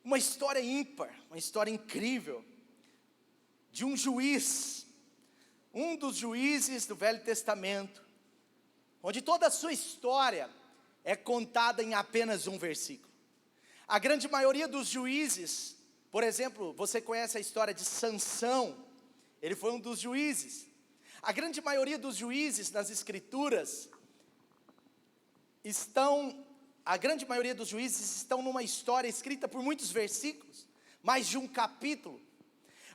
uma história ímpar, uma história incrível, de um juiz, um dos juízes do Velho Testamento, onde toda a sua história é contada em apenas um versículo. A grande maioria dos juízes, por exemplo, você conhece a história de Sansão, ele foi um dos juízes. A grande maioria dos juízes nas escrituras estão numa história escrita por muitos versículos, mais de um capítulo.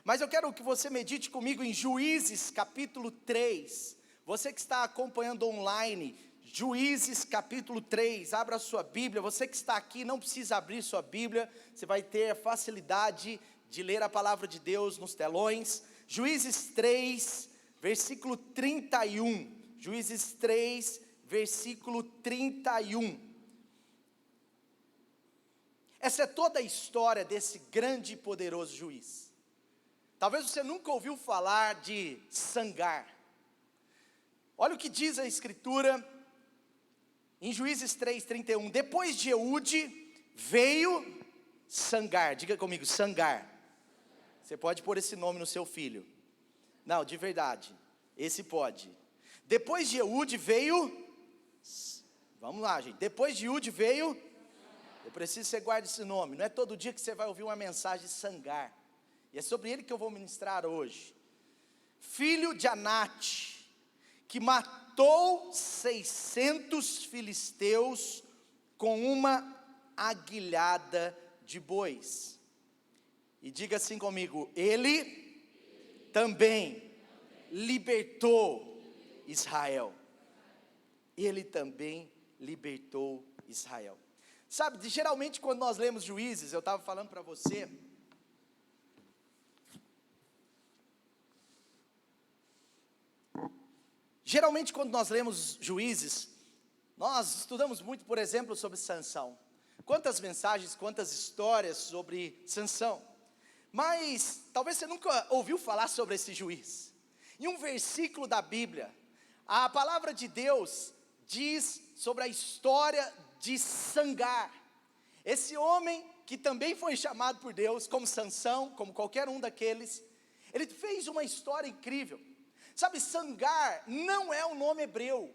Mas eu quero que você medite comigo em Juízes capítulo 3, você que está acompanhando online, Juízes capítulo 3, abra a sua Bíblia. Você que está aqui não precisa abrir sua Bíblia, você vai ter a facilidade de ler a palavra de Deus nos telões. Juízes 3, versículo 31, Juízes 3, versículo 31. Essa é toda a história desse grande e poderoso juiz. Talvez você nunca ouviu falar de Sangar. Olha o que diz a escritura em Juízes 3:31. Depois de Eude veio Sangar. Diga comigo, Sangar. Você pode pôr esse nome no seu filho. Não, de verdade, esse pode. Depois de Eude veio, vamos lá gente, depois de Eude veio, eu preciso que você guarde esse nome, não é todo dia que você vai ouvir uma mensagem de Sangar, e é sobre ele que eu vou ministrar hoje. Filho de Anate, que matou 600 filisteus com uma aguilhada de bois. E diga assim comigo, ele também libertou Israel. Ele também libertou Israel. Sabe, geralmente quando nós lemos Juízes, eu estava falando para você, geralmente quando nós lemos Juízes, nós estudamos muito, por exemplo, sobre Sansão. Quantas mensagens, quantas histórias sobre Sansão. Mas talvez você nunca ouviu falar sobre esse juiz. Em um versículo da Bíblia, a palavra de Deus diz sobre a história de Sangar. Esse homem que também foi chamado por Deus, como Sansão, como qualquer um daqueles, ele fez uma história incrível. Sabe, Sangar não é um nome hebreu.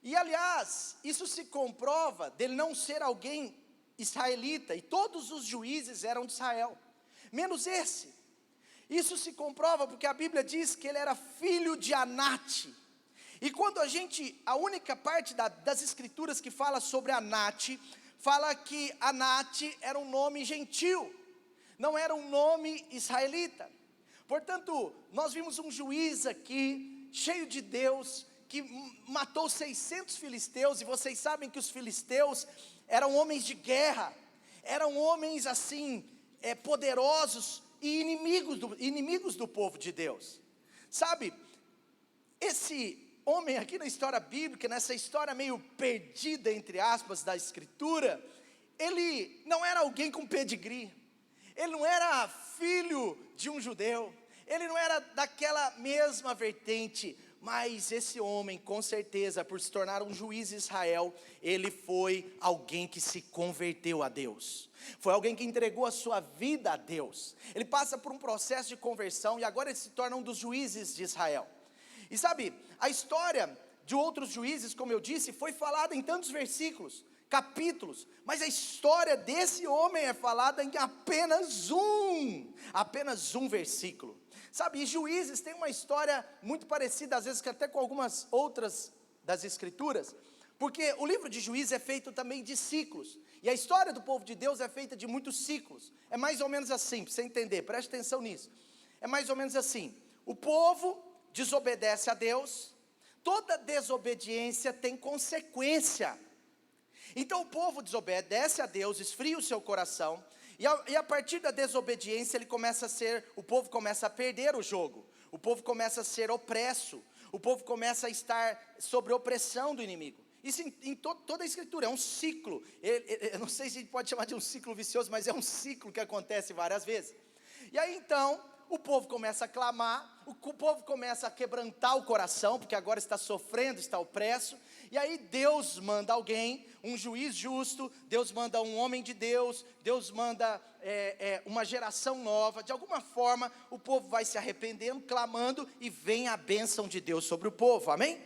E aliás, isso se comprova dele não ser alguém israelita, e todos os juízes eram de Israel, menos esse. Isso se comprova porque a Bíblia diz que ele era filho de Anate. E quando a única parte das escrituras que fala sobre Anate, fala que Anate era um nome gentil, não era um nome israelita. Portanto, nós vimos um juiz aqui, cheio de Deus, que matou 600 filisteus, e vocês sabem que os filisteus eram homens de guerra, eram homens assim, poderosos e inimigos do povo de Deus. Sabe, esse homem aqui na história bíblica, nessa história meio perdida, entre aspas, da escritura, ele não era alguém com pedigree, ele não era filho de um judeu, ele não era daquela mesma vertente, mas esse homem, com certeza, por se tornar um juiz de Israel, ele foi alguém que se converteu a Deus, foi alguém que entregou a sua vida a Deus. Ele passa por um processo de conversão, e agora ele se torna um dos juízes de Israel. E sabe, a história de outros juízes, como eu disse, foi falada em tantos versículos, capítulos, mas a história desse homem é falada em apenas um versículo. Sabe, e Juízes tem uma história muito parecida, às vezes até com algumas outras das escrituras, porque o livro de Juízes é feito também de ciclos, e a história do povo de Deus é feita de muitos ciclos. É mais ou menos assim, para você entender, preste atenção nisso. É mais ou menos assim, o povo desobedece a Deus, toda desobediência tem consequência. Então o povo desobedece a Deus, esfria o seu coração, e a partir da desobediência o povo começa a perder o jogo, o povo começa a ser opresso, o povo começa a estar sob opressão do inimigo. Isso em toda a escritura, é um ciclo. Eu não sei se a gente pode chamar de um ciclo vicioso, mas é um ciclo que acontece várias vezes. E aí então, o povo começa a clamar, o povo começa a quebrantar o coração, porque agora está sofrendo, está opresso, e aí Deus manda alguém, um juiz justo, Deus manda um homem de Deus, Deus manda uma geração nova, de alguma forma o povo vai se arrependendo, clamando, e vem a bênção de Deus sobre o povo, amém?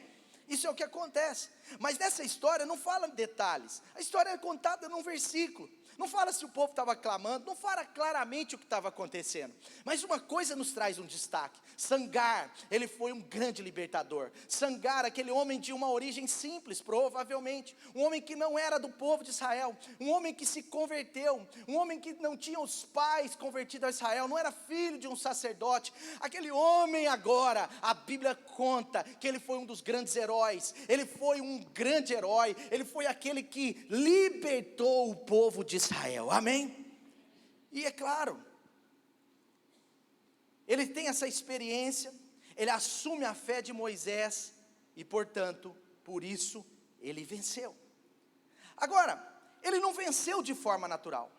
Isso é o que acontece, mas nessa história não fala detalhes, a história é contada num versículo, não fala se o povo estava clamando, não fala claramente o que estava acontecendo, mas uma coisa nos traz um destaque. Sangar, ele foi um grande libertador. Sangar, aquele homem de uma origem simples, provavelmente, um homem que não era do povo de Israel, um homem que se converteu, um homem que não tinha os pais convertidos a Israel, não era filho de um sacerdote, aquele homem agora, a Bíblia conta que ele foi um dos grandes heróis, ele foi um grande herói, ele foi aquele que libertou o povo de Israel, amém? E é claro, ele tem essa experiência, ele assume a fé de Moisés, e portanto, por isso, ele venceu. Agora, ele não venceu de forma natural.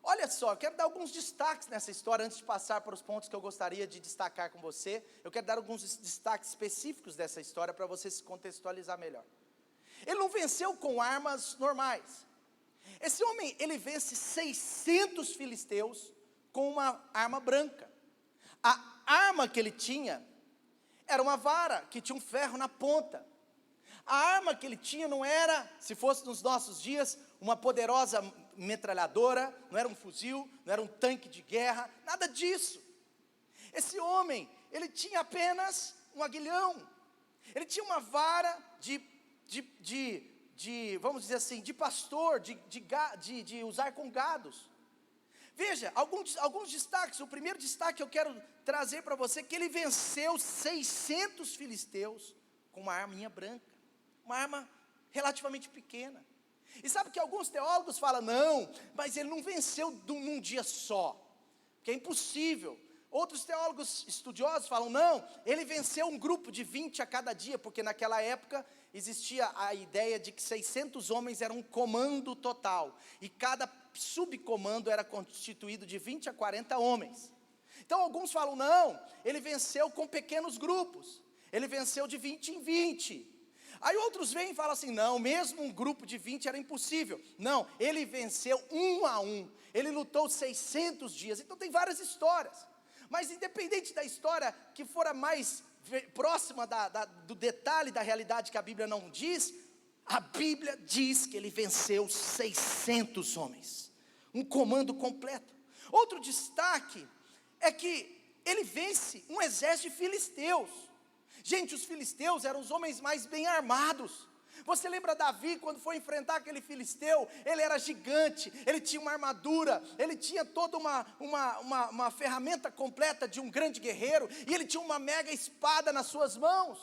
Olha só, eu quero dar alguns destaques nessa história, antes de passar para os pontos que eu gostaria de destacar com você, eu quero dar alguns destaques específicos dessa história, para você se contextualizar melhor. Ele não venceu com armas normais. Esse homem, ele vence 600 filisteus com uma arma branca. A arma que ele tinha era uma vara, que tinha um ferro na ponta. A arma que ele tinha não era, se fosse nos nossos dias, uma poderosa metralhadora, não era um fuzil, não era um tanque de guerra, nada disso. Esse homem, ele tinha apenas um aguilhão. Ele tinha uma vara vamos dizer assim, de pastor, de usar com gados. Veja, alguns destaques. O primeiro destaque que eu quero trazer para você, que ele venceu 600 filisteus com uma arminha branca, uma arma relativamente pequena. E sabe que alguns teólogos falam, não, mas ele não venceu num dia só, que é impossível. Outros teólogos estudiosos falam, não, ele venceu um grupo de 20 a cada dia, porque naquela época existia a ideia de que 600 homens eram um comando total, e cada subcomando era constituído de 20 a 40 homens. Então alguns falam, não, ele venceu com pequenos grupos, ele venceu de 20 em 20. Aí outros vêm e falam assim, não, mesmo um grupo de 20 era impossível. Não, ele venceu 1 a 1, ele lutou 600 dias, então tem várias histórias. Mas independente da história que for a mais próxima do detalhe da realidade que a Bíblia não diz, a Bíblia diz que ele venceu 600 homens, um comando completo. Outro destaque é que ele vence um exército de filisteus. Gente, os filisteus eram os homens mais bem armados. Você lembra Davi quando foi enfrentar aquele filisteu? Ele era gigante, ele tinha uma armadura, ele tinha toda uma ferramenta completa de um grande guerreiro, e ele tinha uma mega espada nas suas mãos.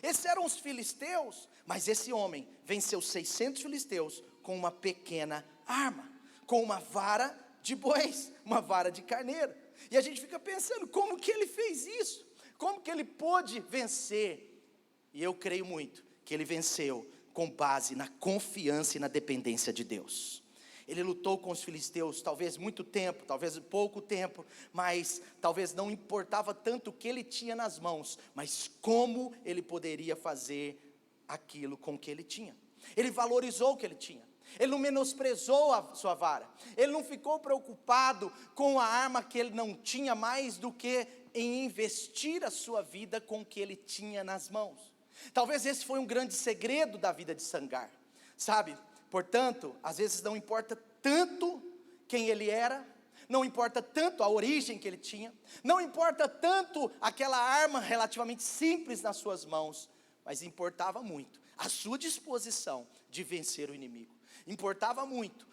Esses eram os filisteus, mas esse homem venceu 600 filisteus com uma pequena arma, com uma vara de bois, uma vara de carneiro. E a gente fica pensando, como que ele fez isso? Como que ele pôde vencer? E eu creio muito que ele venceu com base na confiança e na dependência de Deus. Ele lutou com os filisteus, talvez muito tempo, talvez pouco tempo, mas talvez não importava tanto o que ele tinha nas mãos, mas como ele poderia fazer aquilo com o que ele tinha. Ele valorizou o que ele tinha, ele não menosprezou a sua vara, ele não ficou preocupado com a arma que ele não tinha, mais do que em investir a sua vida com o que ele tinha nas mãos. Talvez esse foi um grande segredo da vida de Sangar, sabe? Portanto, às vezes não importa tanto quem ele era, não importa tanto a origem que ele tinha, não importa tanto aquela arma relativamente simples nas suas mãos, mas importava muito a sua disposição de vencer o inimigo, importava muito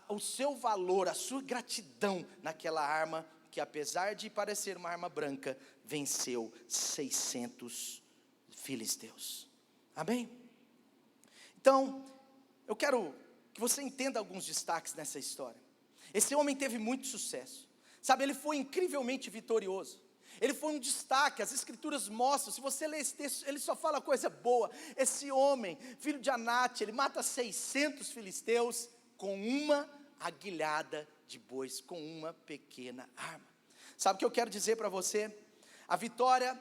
o seu valor, a sua gratidão naquela arma que, apesar de parecer uma arma branca, venceu 600 filisteus, amém? Então, eu quero que você entenda alguns destaques nessa história. Esse homem teve muito sucesso, sabe, ele foi incrivelmente vitorioso, ele foi um destaque. As escrituras mostram, se você ler esse texto, ele só fala coisa boa. Esse homem, filho de Anate, ele mata 600 filisteus com uma aguilhada de bois, com uma pequena arma. Sabe o que eu quero dizer para você? A vitória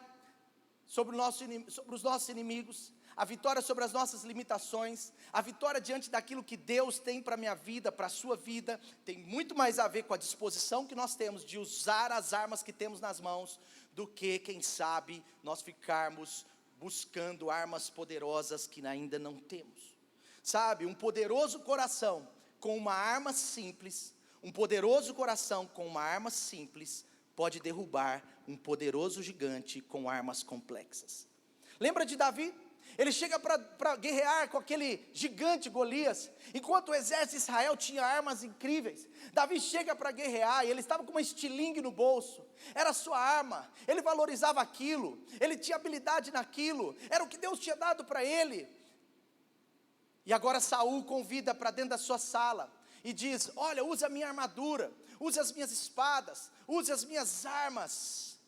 sobre os nossos inimigos, a vitória sobre as nossas limitações, a vitória diante daquilo que Deus tem para a minha vida, para a sua vida, tem muito mais a ver com a disposição que nós temos de usar as armas que temos nas mãos, do que, quem sabe, nós ficarmos buscando armas poderosas que ainda não temos. Sabe, um poderoso coração com uma arma simples, pode derrubar um poderoso gigante com armas complexas. Lembra de Davi? Ele chega para guerrear com aquele gigante Golias, enquanto o exército de Israel tinha armas incríveis. Davi chega para guerrear, e ele estava com uma estilingue no bolso, era a sua arma, ele valorizava aquilo, ele tinha habilidade naquilo, era o que Deus tinha dado para ele. E agora Saul convida para dentro da sua sala, e diz: olha, use a minha armadura, use as minhas espadas, use as minhas armas.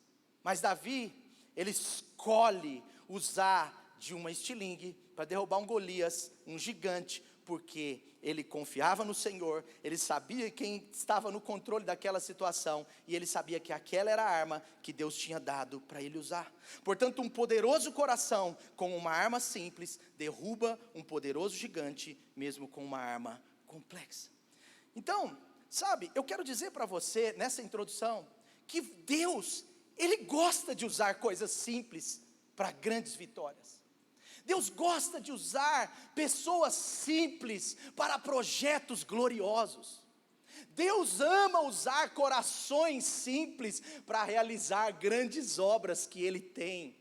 Mas Davi, ele escolhe usar de uma estilingue para derrubar um Golias, um gigante, porque ele confiava no Senhor, ele sabia quem estava no controle daquela situação, e ele sabia que aquela era a arma que Deus tinha dado para ele usar. Portanto, um poderoso coração com uma arma simples derruba um poderoso gigante, mesmo com uma arma complexa. Então, sabe, eu quero dizer para você, nessa introdução, que Deus, Ele gosta de usar coisas simples para grandes vitórias. Deus gosta de usar pessoas simples para projetos gloriosos. Deus ama usar corações simples para realizar grandes obras que Ele tem.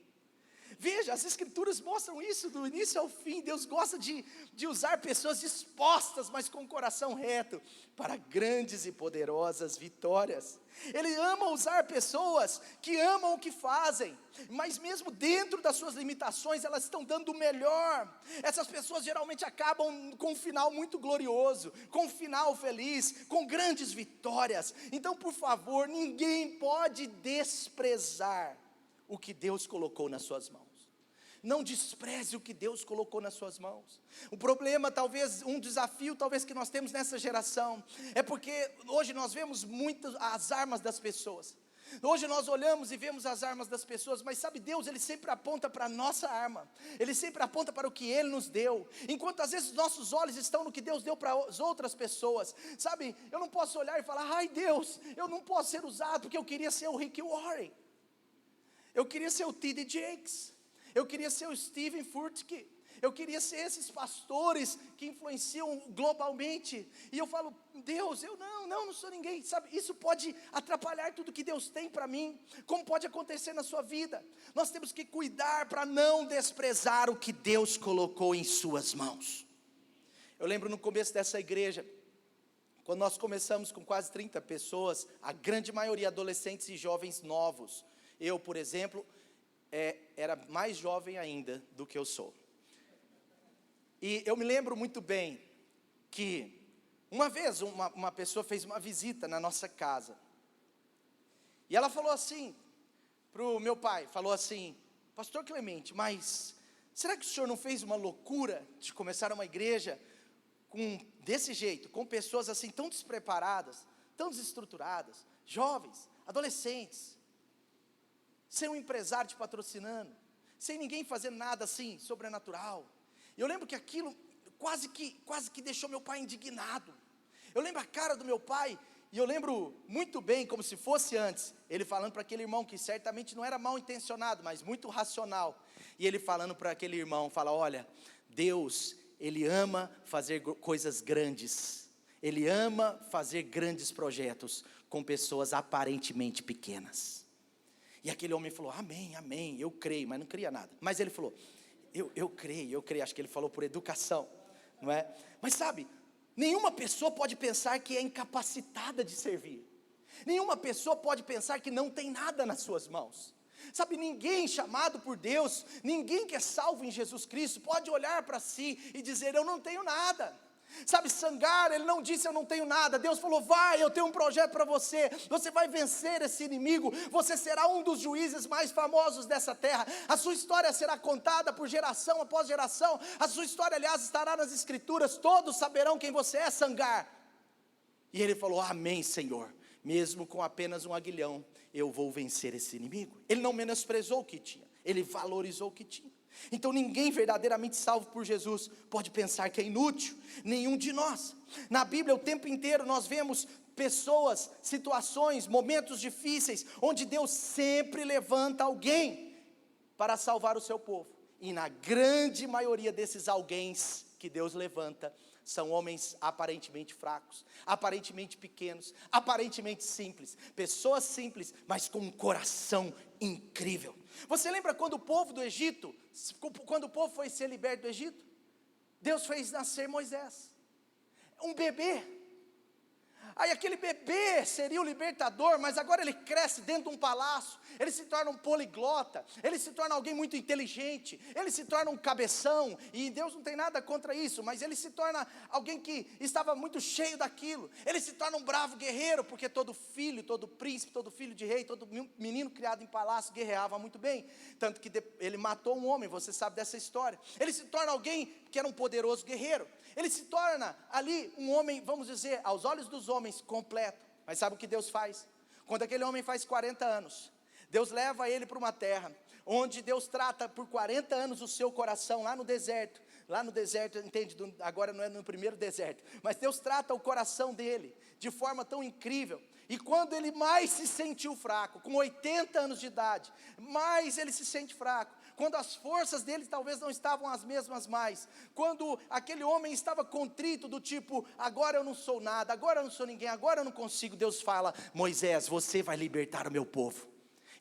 Veja, as escrituras mostram isso do início ao fim. Deus gosta de usar pessoas dispostas, mas com o coração reto, para grandes e poderosas vitórias. Ele ama usar pessoas que amam o que fazem, mas mesmo dentro das suas limitações, elas estão dando o melhor. Essas pessoas geralmente acabam com um final muito glorioso, com um final feliz, com grandes vitórias. Então, por favor, ninguém pode desprezar o que Deus colocou nas suas mãos. Não despreze o que Deus colocou nas suas mãos. O problema, talvez, um desafio talvez que nós temos nessa geração, é porque hoje nós vemos muito as armas das pessoas. Hoje nós olhamos e vemos as armas das pessoas, mas sabe, Deus, Ele sempre aponta para a nossa arma, Ele sempre aponta para o que Ele nos deu, enquanto às vezes nossos olhos estão no que Deus deu para as outras pessoas. Sabe, eu não posso olhar e falar: ai Deus, eu não posso ser usado porque eu queria ser o Rick Warren, eu queria ser o T.D. Jakes, eu queria ser o Stephen Furtick, eu queria ser esses pastores que influenciam globalmente. E eu falo: Deus, eu não sou ninguém. Sabe, isso pode atrapalhar tudo que Deus tem para mim. Como pode acontecer na sua vida? Nós temos que cuidar para não desprezar o que Deus colocou em suas mãos. Eu lembro no começo dessa igreja, quando nós começamos com quase 30 pessoas, a grande maioria adolescentes e jovens novos. Eu, por exemplo, era mais jovem ainda do que eu sou. E eu me lembro muito bem que uma vez uma pessoa fez uma visita na nossa casa. E ela falou assim para o meu pai, falou assim: Pastor Clemente, mas será que o senhor não fez uma loucura de começar uma igreja desse jeito, com pessoas assim tão despreparadas, tão desestruturadas, jovens, adolescentes, sem um empresário te patrocinando, sem ninguém fazendo nada assim sobrenatural? E eu lembro que aquilo quase que deixou meu pai indignado. Eu lembro a cara do meu pai, e eu lembro muito bem, como se fosse antes, ele falando para aquele irmão que certamente não era mal intencionado, mas muito racional. E ele falando para aquele irmão, fala: olha, Deus, Ele ama fazer coisas grandes. Ele ama fazer grandes projetos com pessoas aparentemente pequenas. E aquele homem falou: amém, amém, eu creio, mas não cria nada. Mas ele falou: eu creio, acho que ele falou por educação, não é? Mas sabe, nenhuma pessoa pode pensar que é incapacitada de servir. Nenhuma pessoa pode pensar que não tem nada nas suas mãos. Sabe, ninguém chamado por Deus, ninguém que é salvo em Jesus Cristo, pode olhar para si e dizer: eu não tenho nada. Sabe, Sangar, ele não disse: eu não tenho nada. Deus falou: vai, eu tenho um projeto para você. Você vai vencer esse inimigo. Você será um dos juízes mais famosos dessa terra. A sua história será contada por geração após geração. A sua história, aliás, estará nas escrituras. Todos saberão quem você é, Sangar. E ele falou: amém, Senhor. mesmo com apenas um aguilhão, eu vou vencer esse inimigo. Ele não menosprezou o que tinha, ele valorizou o que tinha. Então ninguém verdadeiramente salvo por Jesus pode pensar que é inútil, nenhum de nós. Na Bíblia o tempo inteiro nós vemos pessoas, situações, momentos difíceis, onde Deus sempre levanta alguém para salvar o seu povo. E na grande maioria desses alguéms que Deus levanta, são homens aparentemente fracos, aparentemente pequenos, aparentemente simples, pessoas simples, mas com um coração incrível. Você lembra quando o povo do Egito, quando o povo foi ser liberto do Egito? Deus fez nascer Moisés, um bebê. Aí aquele bebê seria o libertador, mas agora ele cresce dentro de um palácio, ele se torna um poliglota, ele se torna alguém muito inteligente, ele se torna um cabeção, e Deus não tem nada contra isso, mas ele se torna alguém que estava muito cheio daquilo, ele se torna um bravo guerreiro, porque todo filho, todo príncipe, todo filho de rei, todo menino criado em palácio guerreava muito bem, tanto que ele matou um homem, você sabe dessa história. Ele se torna alguém que era um poderoso guerreiro, ele se torna ali um homem, vamos dizer, aos olhos dos homens, completo. Mas sabe o que Deus faz? Quando aquele homem faz 40 anos, Deus leva ele para uma terra, onde Deus trata por 40 anos o seu coração, lá no deserto, entende, agora não é no primeiro deserto, mas Deus trata o coração dele, de forma tão incrível, e quando ele mais se sentiu fraco, com 80 anos de idade, mais ele se sente fraco, quando as forças dele talvez não estavam as mesmas mais, quando aquele homem estava contrito do tipo, agora eu não sou nada, agora eu não sou ninguém, agora eu não consigo, Deus fala, Moisés, você vai libertar o meu povo.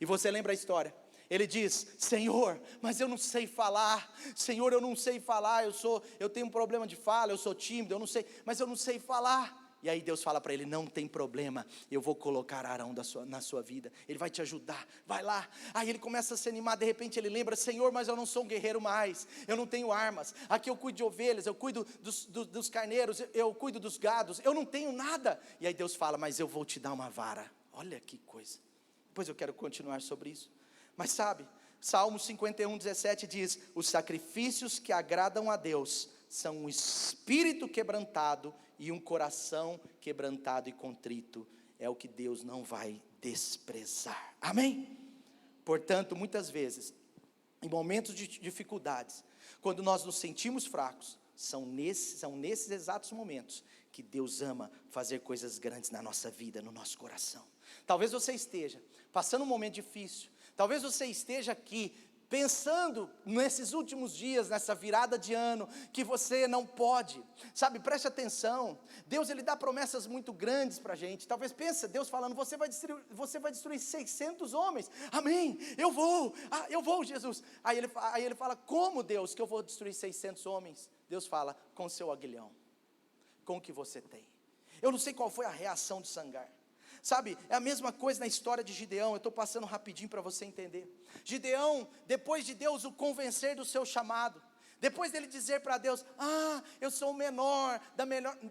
E você lembra a história? Ele diz, Senhor, mas eu não sei falar, Senhor, eu não sei falar, eu tenho um problema de fala, eu sou tímido, eu não sei, mas eu não sei falar. E aí Deus fala para ele, não tem problema, eu vou colocar Arão na sua vida, ele vai te ajudar, vai lá. Aí ele começa a se animar, de repente ele lembra, Senhor, mas eu não sou um guerreiro mais, eu não tenho armas, aqui eu cuido de ovelhas, eu cuido dos carneiros, eu cuido dos gados, eu não tenho nada. E aí Deus fala, mas eu vou te dar uma vara. Olha que coisa, depois eu quero continuar sobre isso. Mas sabe, Salmo 51:17 diz, os sacrifícios que agradam a Deus, são um espírito quebrantado e um coração quebrantado e contrito, é o que Deus não vai desprezar, amém? Portanto, muitas vezes, em momentos de dificuldades, quando nós nos sentimos fracos, são nesses exatos momentos, que Deus ama fazer coisas grandes na nossa vida, no nosso coração. Talvez você esteja passando um momento difícil, talvez você esteja aqui, pensando nesses últimos dias, nessa virada de ano, que você não pode, sabe, preste atenção, Deus ele dá promessas muito grandes para a gente, talvez pense, Deus falando, você vai destruir 600 homens, amém, eu vou Jesus, aí ele fala, como Deus, que eu vou destruir 600 homens? Deus fala, com o seu aguilhão, com o que você tem. Eu não sei qual foi a reação de Sangar, sabe, é a mesma coisa na história de Gideão, eu estou passando rapidinho para você entender. Gideão, depois de Deus o convencer do seu chamado, depois dele dizer para Deus, eu sou o menor,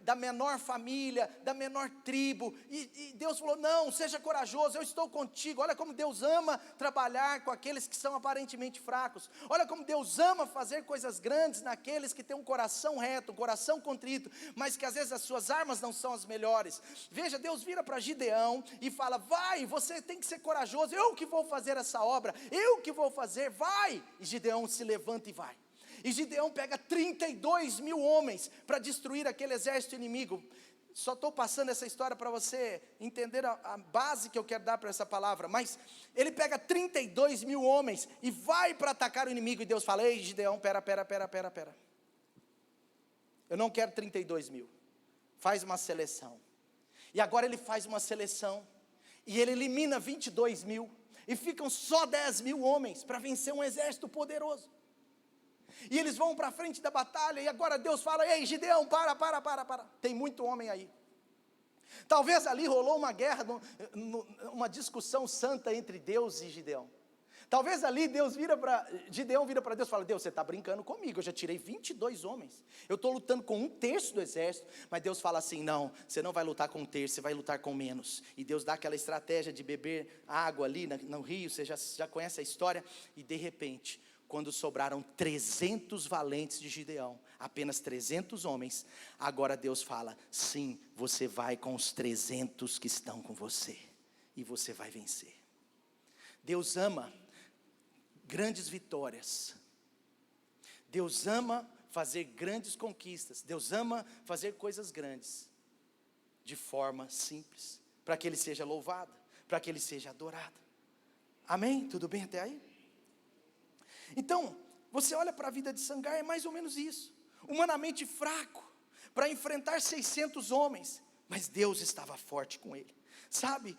da menor família, da menor tribo, e Deus falou, não, seja corajoso, eu estou contigo. Olha como Deus ama trabalhar com aqueles que são aparentemente fracos, olha como Deus ama fazer coisas grandes naqueles que têm um coração reto, um coração contrito, mas que às vezes as suas armas não são as melhores. Veja, Deus vira para Gideão e fala, vai, você tem que ser corajoso, eu que vou fazer essa obra, eu que vou fazer, vai. E Gideão se levanta e vai. E Gideão pega 32 mil homens para destruir aquele exército inimigo. Só estou passando essa história para você entender a base que eu quero dar para essa palavra. Mas ele pega 32 mil homens e vai para atacar o inimigo. E Deus fala, ei Gideão, pera. Eu não quero 32 mil. Faz uma seleção. E agora ele faz uma seleção. E ele elimina 22 mil. E ficam só 10 mil homens para vencer um exército poderoso. E eles vão para frente da batalha, e agora Deus fala, ei Gideão, para, tem muito homem aí. Talvez ali rolou uma guerra, uma discussão santa entre Deus e Gideão. Talvez ali Gideão vira para Deus e fala, Deus, você está brincando comigo, eu já tirei 22 homens, eu estou lutando com 1/3 do exército, mas Deus fala assim, não, você não vai lutar com 1/3, você vai lutar com menos. E Deus dá aquela estratégia de beber água ali no rio, você já conhece a história, e de repente, quando sobraram 300 valentes de Gideão, apenas 300 homens, agora Deus fala, sim, você vai com os 300 que estão com você, e você vai vencer. Deus ama grandes vitórias, Deus ama fazer grandes conquistas, Deus ama fazer coisas grandes, de forma simples, para que Ele seja louvado, para que Ele seja adorado. Amém? Tudo bem até aí? Então, você olha para a vida de Sangar, é mais ou menos isso, humanamente fraco, para enfrentar 600 homens, mas Deus estava forte com ele. Sabe,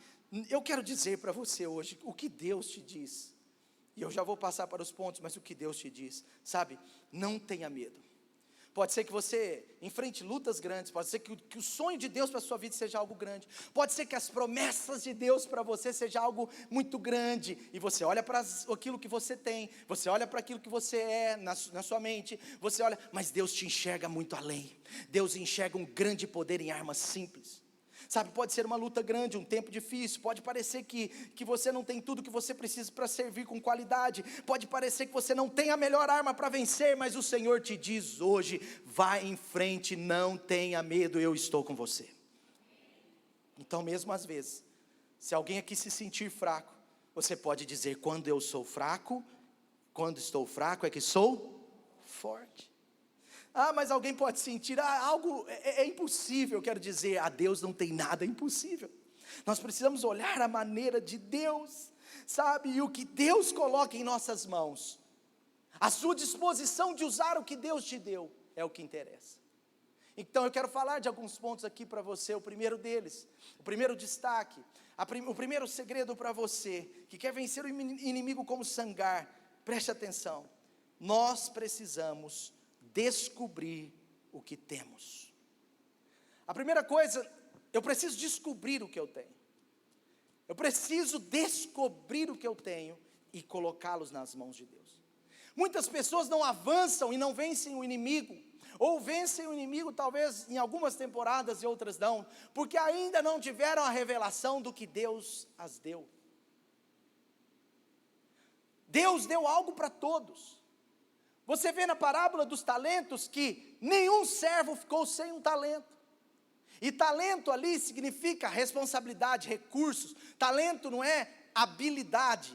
eu quero dizer para você hoje, o que Deus te diz, e eu já vou passar para os pontos, mas o que Deus te diz, sabe, não tenha medo. Pode ser que você enfrente lutas grandes, pode ser que o sonho de Deus para a sua vida seja algo grande, pode ser que as promessas de Deus para você seja algo muito grande, e você olha para aquilo que você tem, você olha para aquilo que você é na sua mente, você olha, mas Deus te enxerga muito além, Deus enxerga um grande poder em armas simples. Sabe, pode ser uma luta grande, um tempo difícil, pode parecer que você não tem tudo que você precisa para servir com qualidade, pode parecer que você não tem a melhor arma para vencer, mas o Senhor te diz hoje, vai em frente, não tenha medo, eu estou com você. Então mesmo às vezes, se alguém aqui se sentir fraco, você pode dizer, quando eu sou fraco, quando estou fraco é que sou forte. Mas alguém pode sentir, algo é impossível. Eu quero dizer, a Deus não tem nada impossível. Nós precisamos olhar a maneira de Deus, sabe, e o que Deus coloca em nossas mãos, a sua disposição de usar o que Deus te deu, é o que interessa. Então eu quero falar de alguns pontos aqui para você, o primeiro deles, o primeiro destaque, o primeiro segredo para você, que quer vencer o inimigo como Sangar, preste atenção, nós precisamos descobrir o que temos. A primeira coisa, eu preciso descobrir o que eu tenho. Eu preciso descobrir o que eu tenho e colocá-los nas mãos de Deus. Muitas pessoas não avançam e não vencem o inimigo, ou vencem o inimigo talvez em algumas temporadas e outras não, porque ainda não tiveram a revelação do que Deus as deu. Deus deu algo para todos. Você vê na parábola dos talentos que nenhum servo ficou sem um talento. E talento ali significa responsabilidade, recursos. Talento não é habilidade.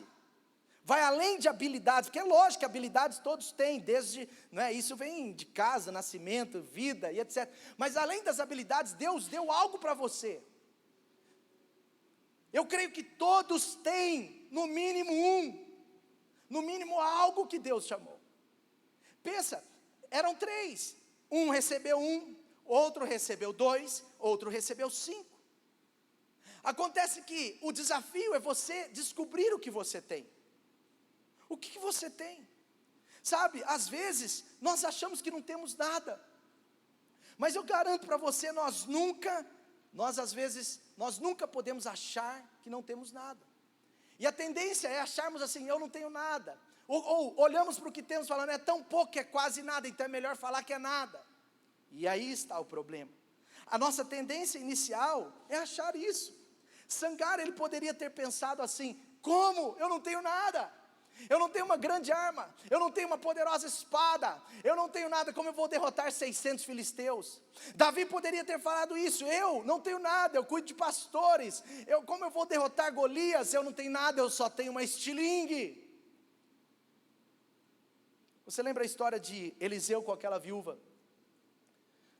Vai além de habilidades, porque é lógico que habilidades todos têm, desde, não é, isso vem de casa, nascimento, vida e etc. Mas além das habilidades, Deus deu algo para você. Eu creio que todos têm, no mínimo algo que Deus chamou. Pensa, eram 3, um recebeu 1, outro recebeu 2, outro recebeu 5. Acontece que o desafio é você descobrir o que você tem. O que você tem? Sabe, às vezes, nós achamos que não temos nada, mas eu garanto para você, nós nunca podemos achar que não temos nada. E a tendência é acharmos assim, eu não tenho nada. Ou olhamos para o que temos falando, é tão pouco que é quase nada, então é melhor falar que é nada. E aí está o problema. A nossa tendência inicial é achar isso. Sangar, ele poderia ter pensado assim, como? Eu não tenho nada. Eu não tenho uma grande arma, eu não tenho uma poderosa espada, eu não tenho nada, como eu vou derrotar 600 filisteus? Davi poderia ter falado isso, eu não tenho nada, eu cuido de pastores, como eu vou derrotar Golias? Eu não tenho nada, eu só tenho uma estilingue. Você lembra a história de Eliseu com aquela viúva?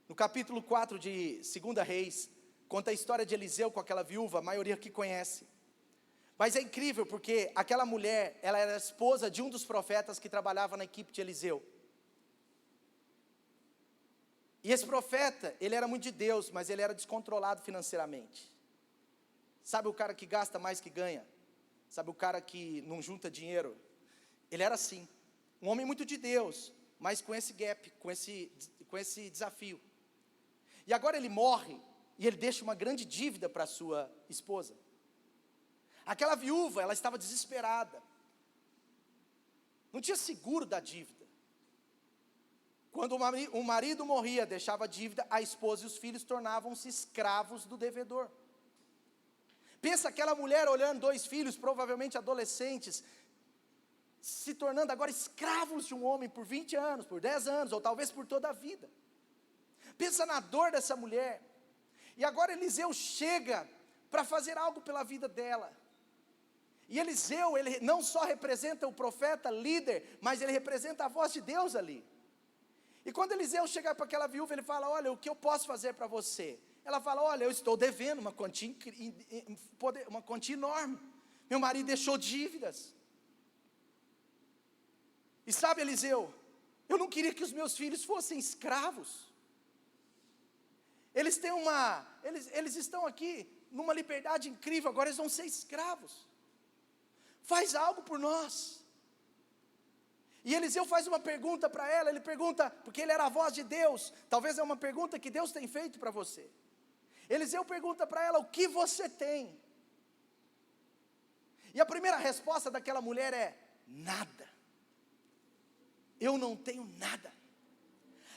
No capítulo 4 de 2 Reis, conta a história de Eliseu com aquela viúva, a maioria que conhece. Mas é incrível porque aquela mulher, ela era esposa de um dos profetas que trabalhava na equipe de Eliseu. E esse profeta, ele era muito de Deus, mas ele era descontrolado financeiramente. Sabe o cara que gasta mais que ganha? Sabe o cara que não junta dinheiro? Ele era assim, um homem muito de Deus, mas com esse gap, com esse desafio. E agora ele morre, e ele deixa uma grande dívida para sua esposa. Aquela viúva, ela estava desesperada, não tinha seguro da dívida. Quando o marido morria, deixava a dívida, a esposa e os filhos tornavam-se escravos do devedor. Pensa aquela mulher olhando 2 filhos, provavelmente adolescentes, se tornando agora escravos de um homem por 20 anos, por 10 anos, ou talvez por toda a vida. Pensa na dor dessa mulher. E agora Eliseu chega para fazer algo pela vida dela. E Eliseu, ele não só representa o profeta, líder, mas ele representa a voz de Deus ali. E quando Eliseu chega para aquela viúva, ele fala: olha, o que eu posso fazer para você? Ela fala: olha, eu estou devendo uma quantia enorme. Meu marido deixou dívidas. E sabe, Eliseu, eu não queria que os meus filhos fossem escravos. Eles estão aqui numa liberdade incrível, agora eles vão ser escravos. Faz algo por nós. E Eliseu faz uma pergunta para ela, ele pergunta, porque ele era a voz de Deus, talvez é uma pergunta que Deus tem feito para você. Eliseu pergunta para ela: o que você tem? E a primeira resposta daquela mulher é: nada. Eu não tenho nada.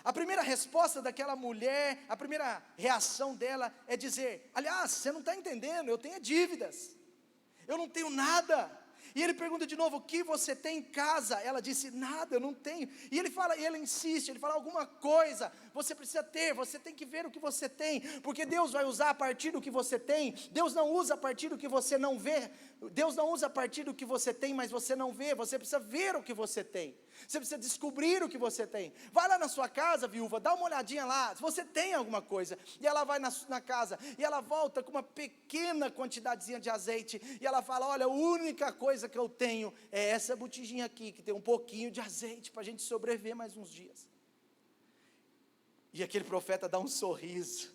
A primeira resposta daquela mulher, a primeira reação dela é dizer: aliás, você não está entendendo, eu tenho dívidas, eu não tenho nada. E ele pergunta de novo: o que você tem em casa? Ela disse: nada, eu não tenho. E ele insiste, ele fala: alguma coisa você precisa ter, você tem que ver o que você tem, porque Deus vai usar a partir do que você tem. Deus não usa a partir do que você não vê, Deus não usa a partir do que você tem, mas você não vê, você precisa ver o que você tem, você precisa descobrir o que você tem. Vai lá na sua casa, viúva, dá uma olhadinha lá, se você tem alguma coisa. E ela vai na casa, e ela volta com uma pequena quantidadezinha de azeite, e ela fala: olha, a única coisa que eu tenho é essa botijinha aqui, que tem um pouquinho de azeite, para a gente sobreviver mais uns dias. E aquele profeta dá um sorriso,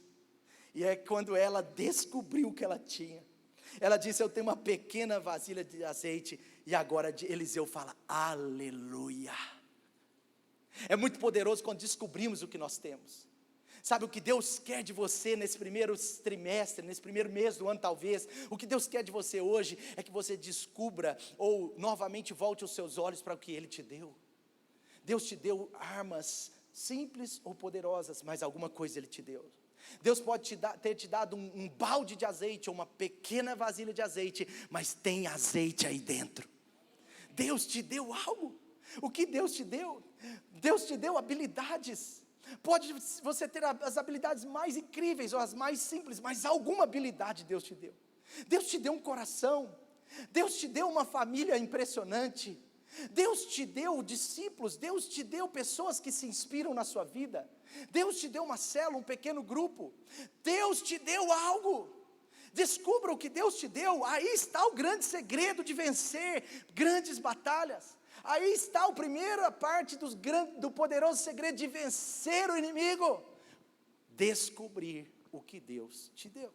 e é quando ela descobriu o que ela tinha. Ela disse: eu tenho uma pequena vasilha de azeite. E agora Eliseu fala: aleluia. É muito poderoso quando descobrimos o que nós temos. Sabe o que Deus quer de você nesse primeiro trimestre, nesse primeiro mês do ano talvez? O que Deus quer de você hoje é que você descubra, ou novamente volte os seus olhos para o que Ele te deu. Deus te deu armas simples ou poderosas, mas alguma coisa Ele te deu. Deus pode ter te dado um balde de azeite, ou uma pequena vasilha de azeite, mas tem azeite aí dentro. Deus te deu algo. O que Deus te deu? Deus te deu habilidades. Pode você ter as habilidades mais incríveis ou as mais simples, mas alguma habilidade Deus te deu. Deus te deu um coração, Deus te deu uma família impressionante, Deus te deu discípulos, Deus te deu pessoas que se inspiram na sua vida, Deus te deu uma célula, um pequeno grupo, Deus te deu algo. Descubra o que Deus te deu. Aí está o grande segredo de vencer grandes batalhas. Aí está a primeira parte do poderoso segredo de vencer o inimigo: descobrir o que Deus te deu.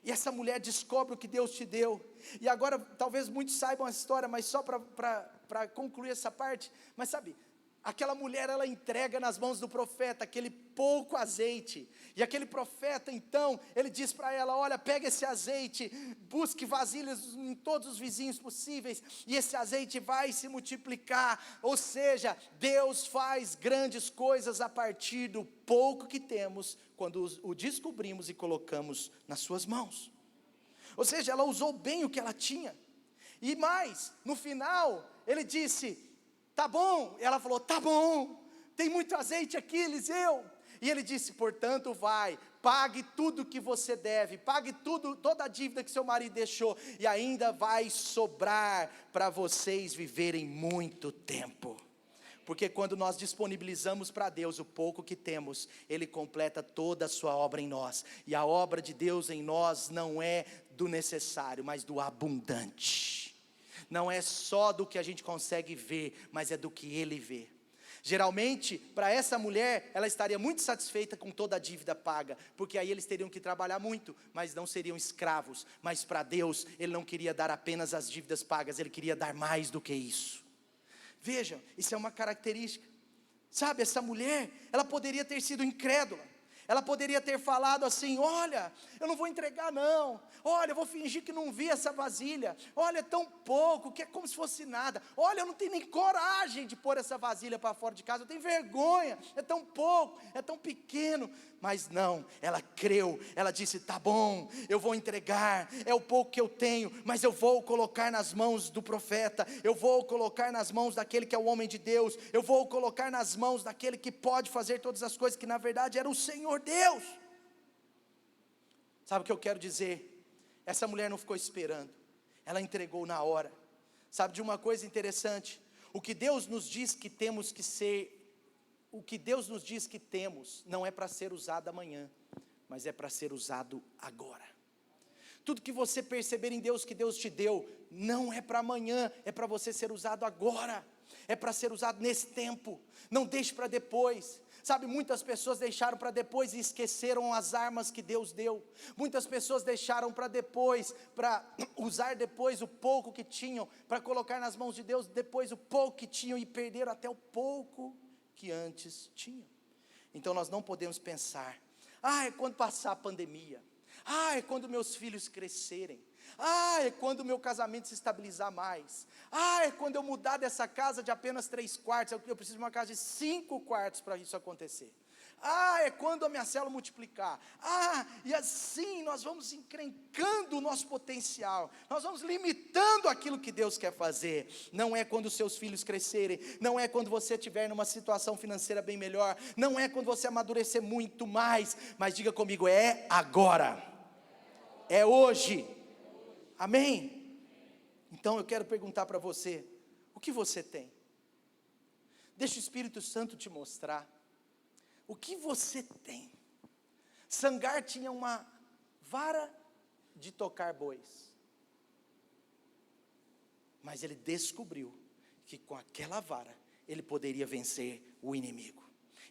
E essa mulher descobre o que Deus te deu. E agora, talvez muitos saibam essa história, mas só para concluir essa parte. Mas sabe, aquela mulher, ela entrega nas mãos do profeta aquele pouco azeite. E aquele profeta, então, ele diz para ela: olha, pega esse azeite, busque vasilhas em todos os vizinhos possíveis, e esse azeite vai se multiplicar. Ou seja, Deus faz grandes coisas a partir do pouco que temos, quando o descobrimos e colocamos nas suas mãos. Ou seja, ela usou bem o que ela tinha. E mais, no final, ele disse: tá bom. Ela falou: tá bom, tem muito azeite aqui, Eliseu. E ele disse: portanto vai, pague tudo que você deve, pague toda a dívida que seu marido deixou, e ainda vai sobrar para vocês viverem muito tempo. Porque quando nós disponibilizamos para Deus o pouco que temos, Ele completa toda a sua obra em nós. E a obra de Deus em nós não é do necessário, mas do abundante. Não é só do que a gente consegue ver, mas é do que Ele vê. Geralmente, para essa mulher, ela estaria muito satisfeita com toda a dívida paga, porque aí eles teriam que trabalhar muito, mas não seriam escravos. Mas para Deus, Ele não queria dar apenas as dívidas pagas, Ele queria dar mais do que isso. Vejam, isso é uma característica. Sabe, essa mulher, ela poderia ter sido incrédula. Ela poderia ter falado assim: olha, eu não vou entregar não. Olha, eu vou fingir que não vi essa vasilha. Olha, é tão pouco, que é como se fosse nada. Olha, eu não tenho nem coragem de pôr essa vasilha para fora de casa. Eu tenho vergonha, é tão pouco, é tão pequeno. Mas não, ela creu, ela disse, tá bom, eu vou entregar, é o pouco que eu tenho, mas eu vou colocar nas mãos do profeta, eu vou colocar nas mãos daquele que é o homem de Deus, eu vou colocar nas mãos daquele que pode fazer todas as coisas, que na verdade era o Senhor Deus. Sabe o que eu quero dizer? Essa mulher não ficou esperando, ela entregou na hora. Sabe de uma coisa interessante? O que Deus nos diz que temos que ser, o que Deus nos diz que temos, não é para ser usado amanhã, mas é para ser usado agora. Tudo que você perceber em Deus, que Deus te deu, não é para amanhã, é para você ser usado agora, é para ser usado nesse tempo, não deixe para depois. Sabe, muitas pessoas deixaram para depois e esqueceram as armas que Deus deu. Muitas pessoas deixaram para depois, para usar depois o pouco que tinham, para colocar nas mãos de Deus depois o pouco que tinham, e perderam até o pouco que antes tinham. Então nós não podemos pensar, é quando passar a pandemia, é quando meus filhos crescerem, é quando o meu casamento se estabilizar mais, é quando eu mudar dessa casa de apenas 3 quartos, eu preciso de uma casa de 5 quartos para isso acontecer, é quando a minha célula multiplicar, e assim nós vamos encrencando o nosso potencial, nós vamos limitando aquilo que Deus quer fazer. Não é quando os seus filhos crescerem, não é quando você estiver numa situação financeira bem melhor, não é quando você amadurecer muito mais, mas diga comigo, é agora, é hoje, amém? Então eu quero perguntar para você, o que você tem? Deixa o Espírito Santo te mostrar. O que você tem? Sangar tinha uma vara de tocar bois, mas ele descobriu que com aquela vara ele poderia vencer o inimigo,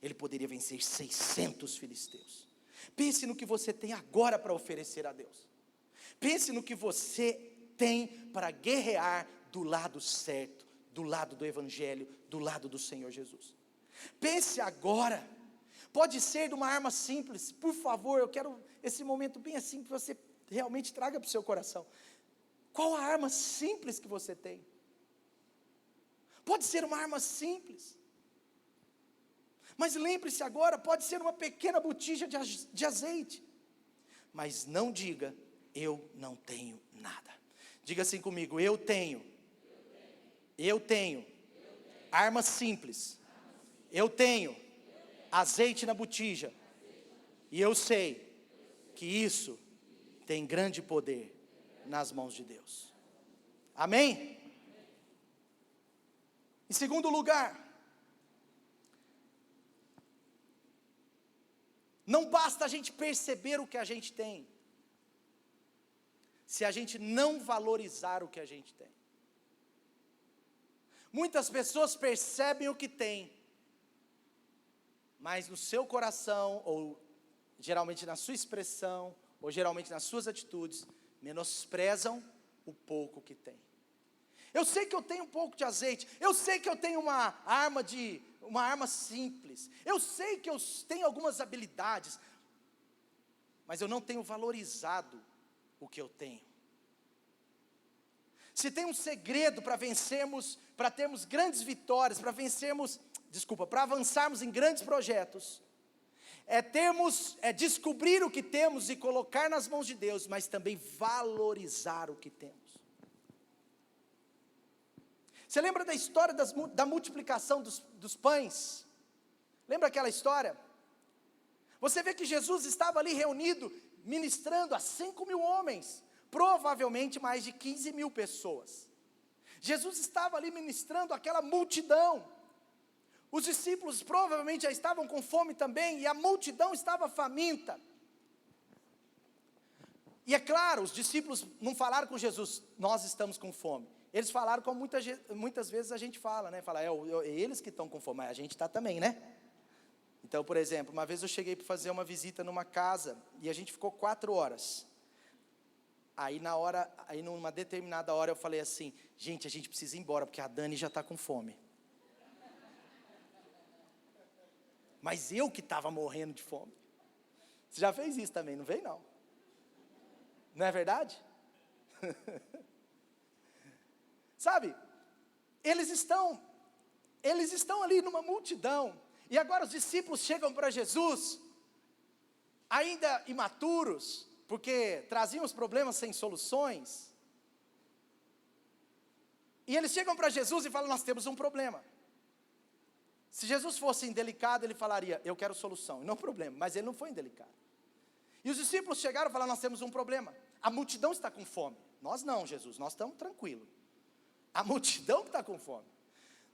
ele poderia vencer 600 filisteus. Pense no que você tem agora para oferecer a Deus, pense no que você tem para guerrear do lado certo, do lado do Evangelho, do lado do Senhor Jesus. Pense agora. Pode ser de uma arma simples, por favor, eu quero esse momento bem assim, que você realmente traga para o seu coração. Qual a arma simples que você tem? Pode ser uma arma simples, mas lembre-se agora, pode ser uma pequena botija de azeite, mas não diga, eu não tenho nada. Diga assim comigo, eu tenho arma simples, eu tenho azeite na botija, e eu sei que isso tem grande poder nas mãos de Deus, amém? Em segundo lugar, não basta a gente perceber o que a gente tem, se a gente não valorizar o que a gente tem. Muitas pessoas percebem o que tem, mas no seu coração, ou geralmente na sua expressão, ou geralmente nas suas atitudes, menosprezam o pouco que tem. Eu sei que eu tenho um pouco de azeite, eu sei que eu tenho uma arma simples, eu sei que eu tenho algumas habilidades, mas eu não tenho valorizado o que eu tenho. Se tem um segredo para vencermos, para termos grandes vitórias, para avançarmos em grandes projetos, é descobrir o que temos e colocar nas mãos de Deus, mas também valorizar o que temos. Você lembra da história da multiplicação dos pães? Lembra aquela história? Você vê que Jesus estava ali reunido, ministrando a 5.000 homens, provavelmente mais de 15.000 pessoas. Jesus estava ali ministrando aquela multidão. Os discípulos provavelmente já estavam com fome também, e a multidão estava faminta. E é claro, os discípulos não falaram com Jesus, nós estamos com fome. Eles falaram como muitas vezes a gente fala, né? Fala, é eles que estão com fome, mas a gente está também, né? Então, por exemplo, uma vez eu cheguei para fazer uma visita numa casa, e a gente ficou 4 horas. Aí numa determinada hora eu falei assim, gente, a gente precisa ir embora, porque a Dani já está com fome. Mas eu que estava morrendo de fome. Você já fez isso também, não vem não? Não é verdade? Sabe, eles estão ali numa multidão, e agora os discípulos chegam para Jesus, ainda imaturos, porque traziam os problemas sem soluções. E eles chegam para Jesus e falam: nós temos um problema. Se Jesus fosse indelicado, ele falaria: eu quero solução, e não problema. Mas ele não foi indelicado. E os discípulos chegaram e falaram: nós temos um problema. A multidão está com fome. Nós não, Jesus, nós estamos tranquilos. A multidão que está com fome.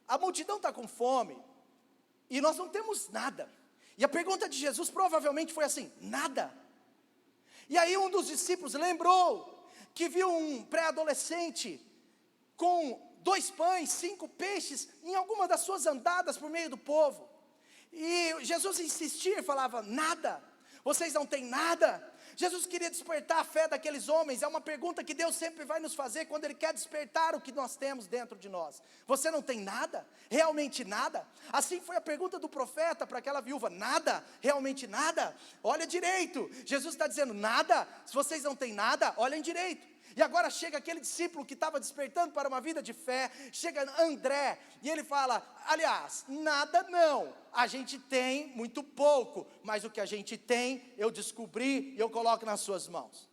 A multidão está com fome e nós não temos nada. E a pergunta de Jesus provavelmente foi assim: nada? E aí um dos discípulos lembrou que viu um pré-adolescente com 2 pães, 5 peixes, em alguma das suas andadas por meio do povo. E Jesus insistia e falava: nada? Vocês não têm nada? Jesus queria despertar a fé daqueles homens. É uma pergunta que Deus sempre vai nos fazer quando Ele quer despertar o que nós temos dentro de nós. Você não tem nada? Realmente nada? Assim foi a pergunta do profeta para aquela viúva: nada? Realmente nada? Olha direito, Jesus está dizendo: nada? Se vocês não têm nada, olhem direito. E agora chega aquele discípulo que estava despertando para uma vida de fé, chega André, e ele fala: aliás, nada não, a gente tem muito pouco, mas o que a gente tem, eu descobri e eu coloco nas suas mãos.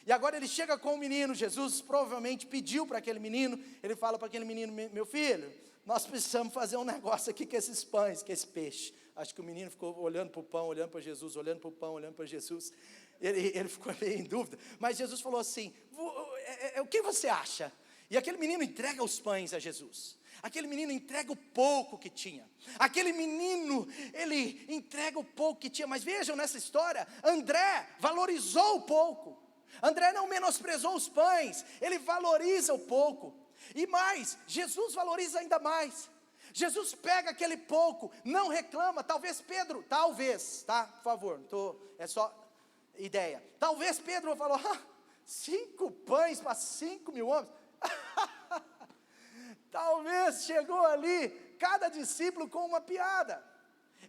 E agora ele chega com o menino, Jesus provavelmente pediu para aquele menino, ele fala para aquele menino: meu filho, nós precisamos fazer um negócio aqui com esses pães, com esse peixe. Acho que o menino ficou olhando para o pão, olhando para Jesus, olhando para o pão, olhando para Jesus. Ele ficou meio em dúvida, mas Jesus falou assim: o que você acha? E aquele menino entrega os pães a Jesus. Aquele menino entrega o pouco que tinha. Aquele menino, ele entrega o pouco que tinha. Mas vejam nessa história, André valorizou o pouco. André não menosprezou os pães, ele valoriza o pouco. E mais, Jesus valoriza ainda mais. Jesus pega aquele pouco, não reclama. Talvez Pedro, talvez, tá? Por favor, é só ideia. Talvez Pedro falou: 5 pães para 5.000 homens. Talvez chegou ali cada discípulo com uma piada.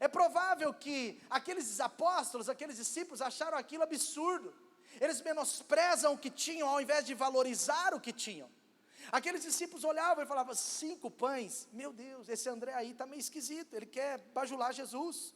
É provável que aqueles apóstolos, aqueles discípulos acharam aquilo absurdo. Eles menosprezam o que tinham ao invés de valorizar o que tinham. Aqueles discípulos olhavam e falavam: 5 pães, meu Deus, esse André aí está meio esquisito, ele quer bajular Jesus.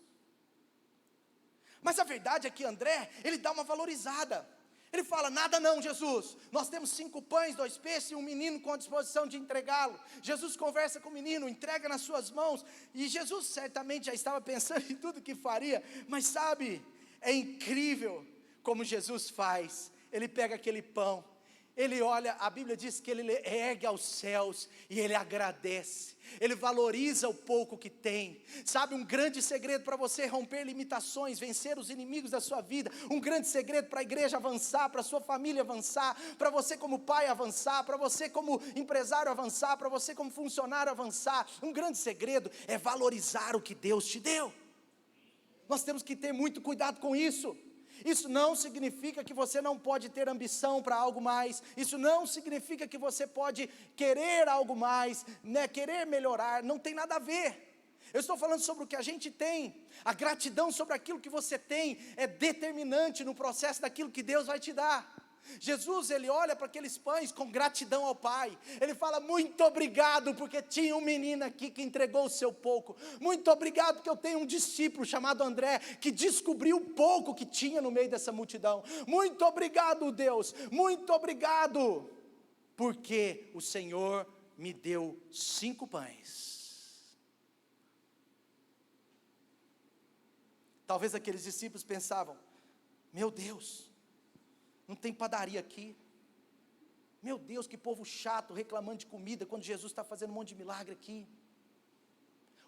Mas a verdade é que André, ele dá uma valorizada. Ele fala: nada não, Jesus, nós temos 5 pães, 2 peixes e um menino com a disposição de entregá-lo. Jesus conversa com o menino, entrega nas suas mãos, e Jesus certamente já estava pensando em tudo que faria, mas sabe, é incrível como Jesus faz. Ele pega aquele pão, ele olha, a Bíblia diz que ele ergue aos céus e ele agradece, ele valoriza o pouco que tem. Sabe, um grande segredo para você romper limitações, vencer os inimigos da sua vida, um grande segredo para a igreja avançar, para a sua família avançar, para você como pai avançar, para você como empresário avançar, para você como funcionário avançar, um grande segredo é valorizar o que Deus te deu. Nós temos que ter muito cuidado com isso. Isso não significa que você não pode ter ambição para algo mais. Isso não significa que você pode querer algo mais, né? Querer melhorar, não tem nada a ver. Eu estou falando sobre o que a gente tem. A gratidão sobre aquilo que você tem é determinante no processo daquilo que Deus vai te dar. Jesus, ele olha para aqueles pães com gratidão ao Pai. Ele fala: muito obrigado porque tinha um menino aqui que entregou o seu pouco. Muito obrigado porque eu tenho um discípulo chamado André que descobriu o pouco que tinha no meio dessa multidão. Muito obrigado, Deus. Muito obrigado porque o Senhor me deu 5 pães. Talvez aqueles discípulos pensavam: meu Deus, não tem padaria aqui. Meu Deus, que povo chato, reclamando de comida, quando Jesus está fazendo um monte de milagre aqui.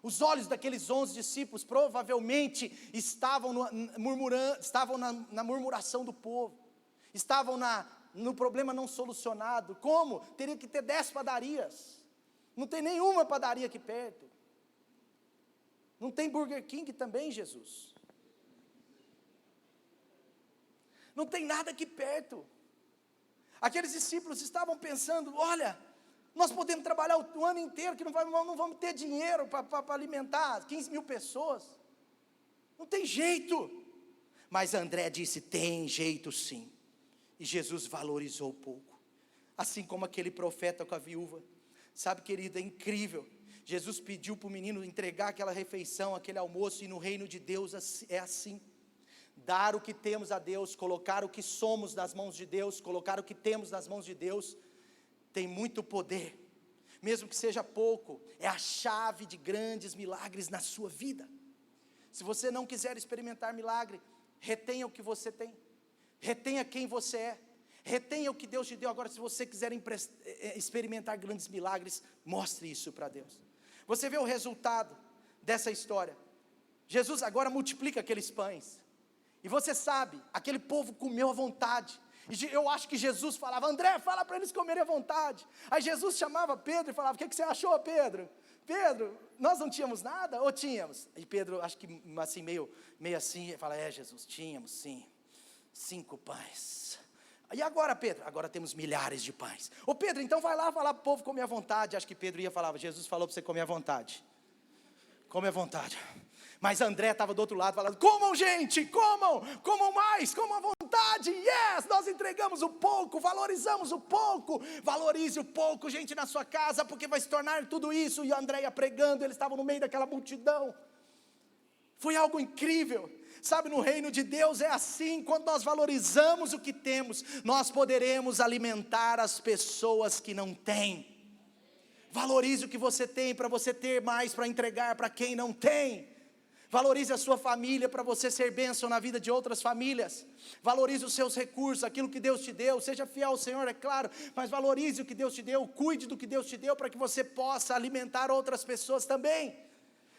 Os olhos daqueles 11 discípulos provavelmente estavam murmurando, estavam na murmuração do povo, estavam no problema não solucionado. Como? Teria que ter 10 padarias, não tem nenhuma padaria aqui perto. Não tem Burger King também, Jesus. Não tem nada aqui perto. Aqueles discípulos estavam pensando: olha, nós podemos trabalhar o ano inteiro, que não vamos ter dinheiro para alimentar 15.000 pessoas. Não tem jeito. Mas André disse: tem jeito sim. E Jesus valorizou pouco. Assim como aquele profeta com a viúva. Sabe, querido, é incrível. Jesus pediu para o menino entregar aquela refeição, aquele almoço, e no reino de Deus é assim. dar o que temos a Deus, colocar o que somos nas mãos de Deus, colocar o que temos nas mãos de Deus, tem muito poder, mesmo que seja pouco, é a chave de grandes milagres na sua vida. Se você não quiser experimentar milagre, retenha o que você tem, retenha quem você é, retenha o que Deus te deu. Agora, se você quiser experimentar grandes milagres, mostre isso para Deus. Você vê o resultado dessa história. Jesus agora multiplica aqueles pães, e você sabe, aquele povo comeu à vontade. E eu acho que Jesus falava: André, fala para eles comerem à vontade. Aí Jesus chamava Pedro e falava: o que você achou, Pedro? Pedro, nós não tínhamos nada ou tínhamos? E Pedro, acho que assim, meio assim, fala: Jesus, tínhamos sim, 5 pães. E agora, Pedro? Agora temos milhares de pães. Ô Pedro, então vai lá falar para o povo comer à vontade. Acho que Pedro ia falar: Jesus falou para você comer à vontade. Come à vontade. Mas André estava do outro lado falando: comam, gente, comam mais, comam à vontade. Yes, nós entregamos o pouco, valorizamos o pouco. Valorize o pouco, gente, na sua casa, porque vai se tornar tudo isso. E a Andréia pregando, eles estavam no meio daquela multidão. Foi algo incrível. Sabe, no reino de Deus é assim. Quando nós valorizamos o que temos, nós poderemos alimentar as pessoas que não têm. Valorize o que você tem, para você ter mais para entregar para quem não tem. Valorize a sua família, para você ser bênção na vida de outras famílias. Valorize os seus recursos, aquilo que Deus te deu. Seja fiel ao Senhor, é claro, mas valorize o que Deus te deu. Cuide do que Deus te deu, para que você possa alimentar outras pessoas também.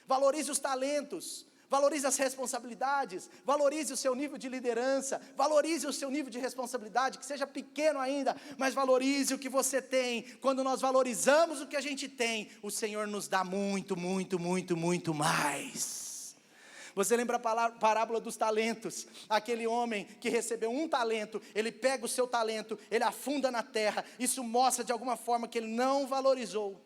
Valorize os talentos, valorize as responsabilidades, valorize o seu nível de liderança, valorize o seu nível de responsabilidade, que seja pequeno ainda, mas valorize o que você tem. Quando nós valorizamos o que a gente tem, o Senhor nos dá muito, muito, muito, muito mais. Você lembra a parábola dos talentos? Aquele homem que recebeu 1 talento, ele pega o seu talento, ele afunda na terra. Isso mostra de alguma forma que ele não valorizou.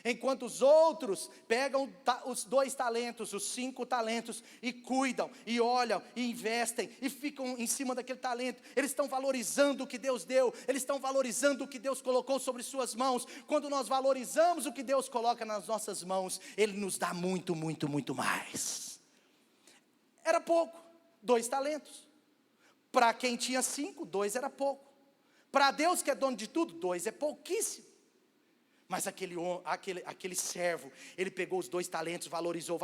Enquanto os outros pegam os 2 talentos, os 5 talentos, e cuidam, e olham, e investem, e ficam em cima daquele talento. Eles estão valorizando o que Deus deu, eles estão valorizando o que Deus colocou sobre suas mãos. Quando nós valorizamos o que Deus coloca nas nossas mãos, Ele nos dá muito, muito, muito mais. Era pouco, 2 talentos. Para quem tinha 5, 2 era pouco. Para Deus, que é dono de tudo, 2 é pouquíssimo. Mas aquele servo, ele pegou os 2 talentos, valorizou,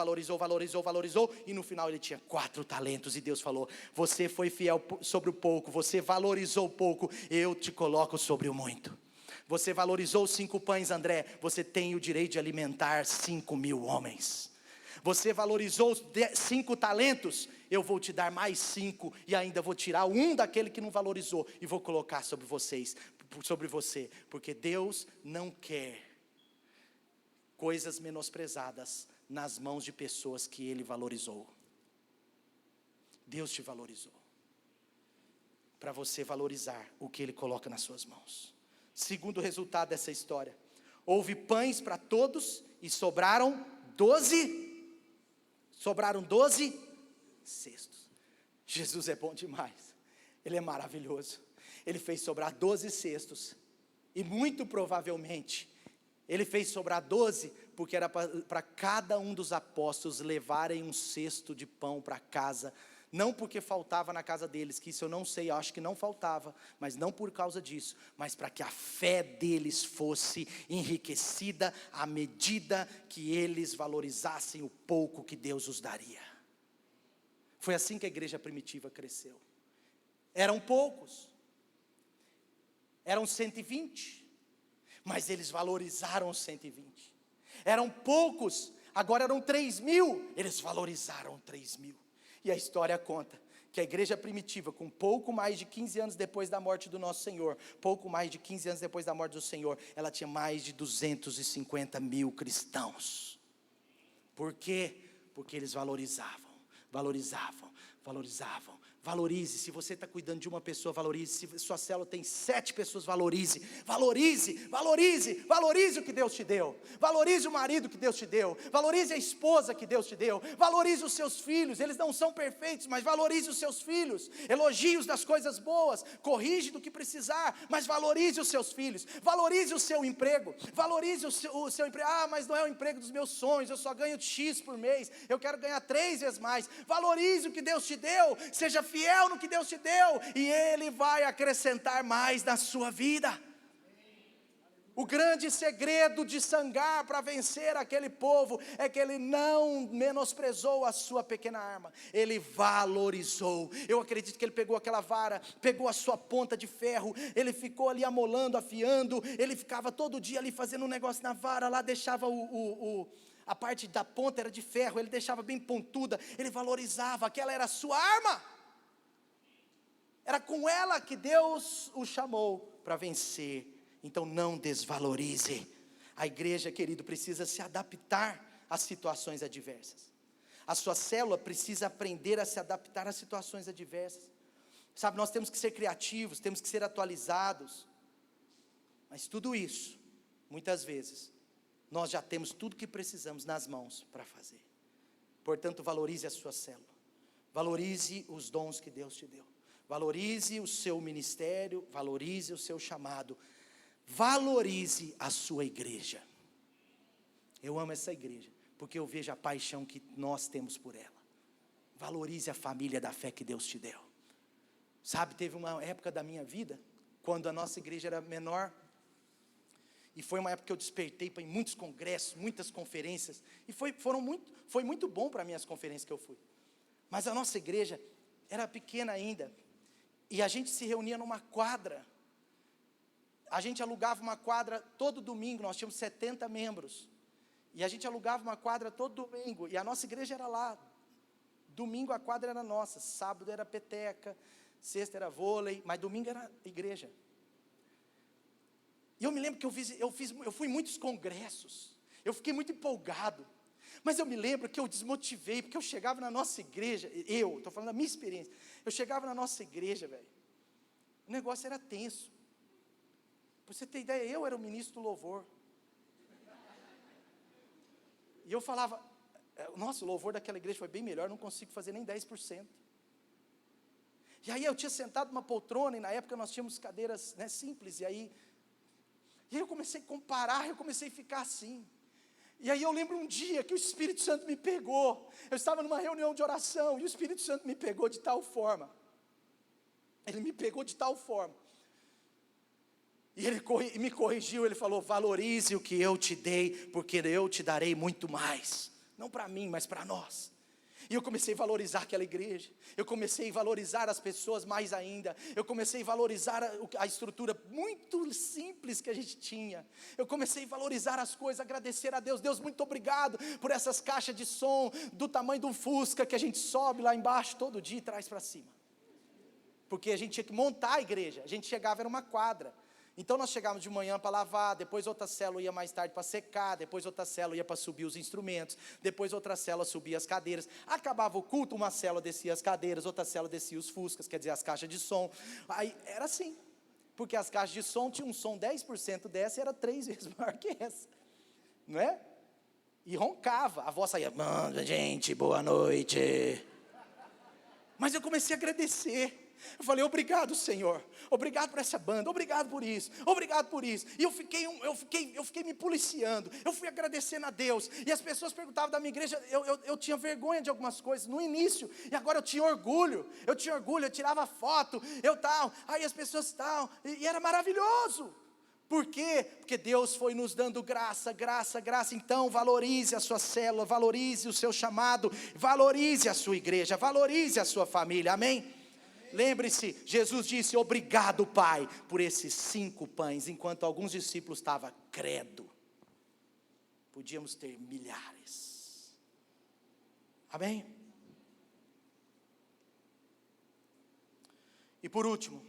e no final ele tinha 4 talentos, e Deus falou: você foi fiel sobre o pouco, você valorizou o pouco, eu te coloco sobre o muito. Você valorizou 5 pães, André, você tem o direito de alimentar 5.000 homens. Você valorizou os 5 talentos, eu vou te dar mais 5, e ainda vou tirar 1 daquele que não valorizou, e vou colocar sobre você, porque Deus não quer coisas menosprezadas nas mãos de pessoas que Ele valorizou. Deus te valorizou, para você valorizar o que Ele coloca nas suas mãos. Segundo resultado dessa história, houve pães para todos, e sobraram 12 cestos. Jesus é bom demais, Ele é maravilhoso. Ele fez sobrar 12 cestos, e muito provavelmente, Ele fez sobrar 12, porque era para cada um dos apóstolos levarem um cesto de pão para casa. Não porque faltava na casa deles, que isso eu não sei, eu acho que não faltava, mas não por causa disso, mas para que a fé deles fosse enriquecida à medida que eles valorizassem o pouco que Deus os daria. Foi assim que a igreja primitiva cresceu. Eram poucos, eram 120, mas eles valorizaram os 120. Eram poucos, agora eram 3.000, eles valorizaram 3.000. E a história conta que a igreja primitiva, com pouco mais de 15 anos depois da morte do nosso Senhor, ela tinha mais de 250.000 cristãos. Por quê? Porque eles valorizavam. Valorize. Se você está cuidando de uma pessoa, valorize. Se sua célula tem 7 pessoas, valorize o que Deus te deu. Valorize o marido que Deus te deu. Valorize a esposa que Deus te deu. Valorize os seus filhos. Eles não são perfeitos, mas valorize os seus filhos. Elogie-os das coisas boas. Corrige do que precisar, mas valorize os seus filhos. Valorize o seu emprego. Valorize o seu emprego. Mas não é o emprego dos meus sonhos. Eu só ganho X por mês. Eu quero ganhar 3 vezes mais. Valorize o que Deus te deu. Seja fiel fiel no que Deus te deu, e Ele vai acrescentar mais na sua vida. O grande segredo de Sangar para vencer aquele povo é que ele não menosprezou a sua pequena arma, ele valorizou. Eu acredito que ele pegou aquela vara, pegou a sua ponta de ferro, ele ficou ali amolando, afiando, ele ficava todo dia ali fazendo um negócio na vara, lá deixava a parte da ponta era de ferro, ele deixava bem pontuda, ele valorizava, aquela era a sua arma. Era com ela que Deus o chamou para vencer. Então não desvalorize. A igreja, querido, precisa se adaptar às situações adversas. A sua célula precisa aprender a se adaptar às situações adversas. Sabe, nós temos que ser criativos, temos que ser atualizados. Mas tudo isso, muitas vezes, nós já temos tudo que precisamos nas mãos para fazer. Portanto, valorize a sua célula. Valorize os dons que Deus te deu. Valorize o seu ministério, valorize o seu chamado. Valorize a sua igreja. Eu amo essa igreja, porque eu vejo a paixão que nós temos por ela. Valorize a família da fé que Deus te deu. Sabe, teve uma época da minha vida, quando a nossa igreja era menor, e foi uma época que eu despertei para ir em muitos congressos, muitas conferências, e foi muito bom para mim as conferências que eu fui. Mas a nossa igreja era pequena ainda, e a gente se reunia numa quadra. A gente alugava uma quadra todo domingo, nós tínhamos 70 membros, e a gente alugava uma quadra todo domingo, e a nossa igreja era lá. Domingo a quadra era nossa, sábado era peteca, sexta era vôlei, mas domingo era igreja. E eu me lembro que eu fui em muitos congressos, eu fiquei muito empolgado, mas eu me lembro que eu desmotivei, porque eu chegava na nossa igreja, estou falando da minha experiência, eu chegava na nossa igreja, velho, o negócio era tenso. Para você ter ideia, eu era o ministro do louvor. E eu falava, nossa, o louvor daquela igreja foi bem melhor, não consigo fazer nem 10%. E aí eu tinha sentado numa poltrona, e na época nós tínhamos cadeiras, né, simples, e aí eu comecei a comparar, eu comecei a ficar assim. E aí eu lembro um dia que o Espírito Santo me pegou, eu estava numa reunião de oração, e o Espírito Santo me pegou de tal forma, ele me pegou de tal forma, e ele me corrigiu, ele falou: valorize o que eu te dei, porque eu te darei muito mais, não para mim, mas para nós. E eu comecei a valorizar aquela igreja, eu comecei a valorizar as pessoas mais ainda, eu comecei a valorizar a estrutura muito simples que a gente tinha, eu comecei a valorizar as coisas, agradecer a Deus. Deus, muito obrigado por essas caixas de som, do tamanho de um Fusca, que a gente sobe lá embaixo todo dia e traz para cima, porque a gente tinha que montar a igreja, a gente chegava, era uma quadra. Então nós chegávamos de manhã para lavar, depois outra célula ia mais tarde para secar, depois outra célula ia para subir os instrumentos, depois outra célula subia as cadeiras, acabava o culto, uma célula descia as cadeiras, outra célula descia os fuscas, quer dizer, as caixas de som. Aí era assim, porque as caixas de som tinham um som 10% dessa e era 3 vezes maior que essa, não é? E roncava, a voz saía: gente, boa noite. Mas eu comecei a agradecer. Eu falei: obrigado, Senhor, obrigado por essa banda, obrigado por isso, obrigado por isso. E eu fiquei me policiando, eu fui agradecendo a Deus. E as pessoas perguntavam da minha igreja, eu tinha vergonha de algumas coisas no início, e agora eu tinha orgulho, eu tirava foto, aí as pessoas tal, e era maravilhoso. Por quê? Porque Deus foi nos dando graça, graça, graça. Então valorize a sua célula, valorize o seu chamado, valorize a sua igreja, valorize a sua família, amém? Lembre-se, Jesus disse: obrigado, Pai, por esses 5 pães, enquanto alguns discípulos estavam credo. Podíamos ter milhares, amém? E por último,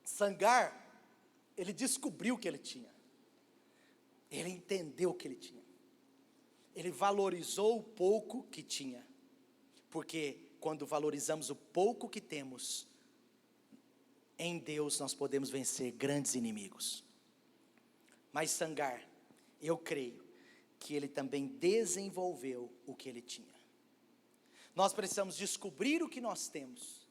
Sangar, ele descobriu o que ele tinha, ele entendeu o que ele tinha. Ele valorizou o pouco que tinha, porque quando valorizamos o pouco que temos, em Deus nós podemos vencer grandes inimigos. Mas Sangar, eu creio que ele também desenvolveu o que ele tinha. Nós precisamos descobrir o que nós temos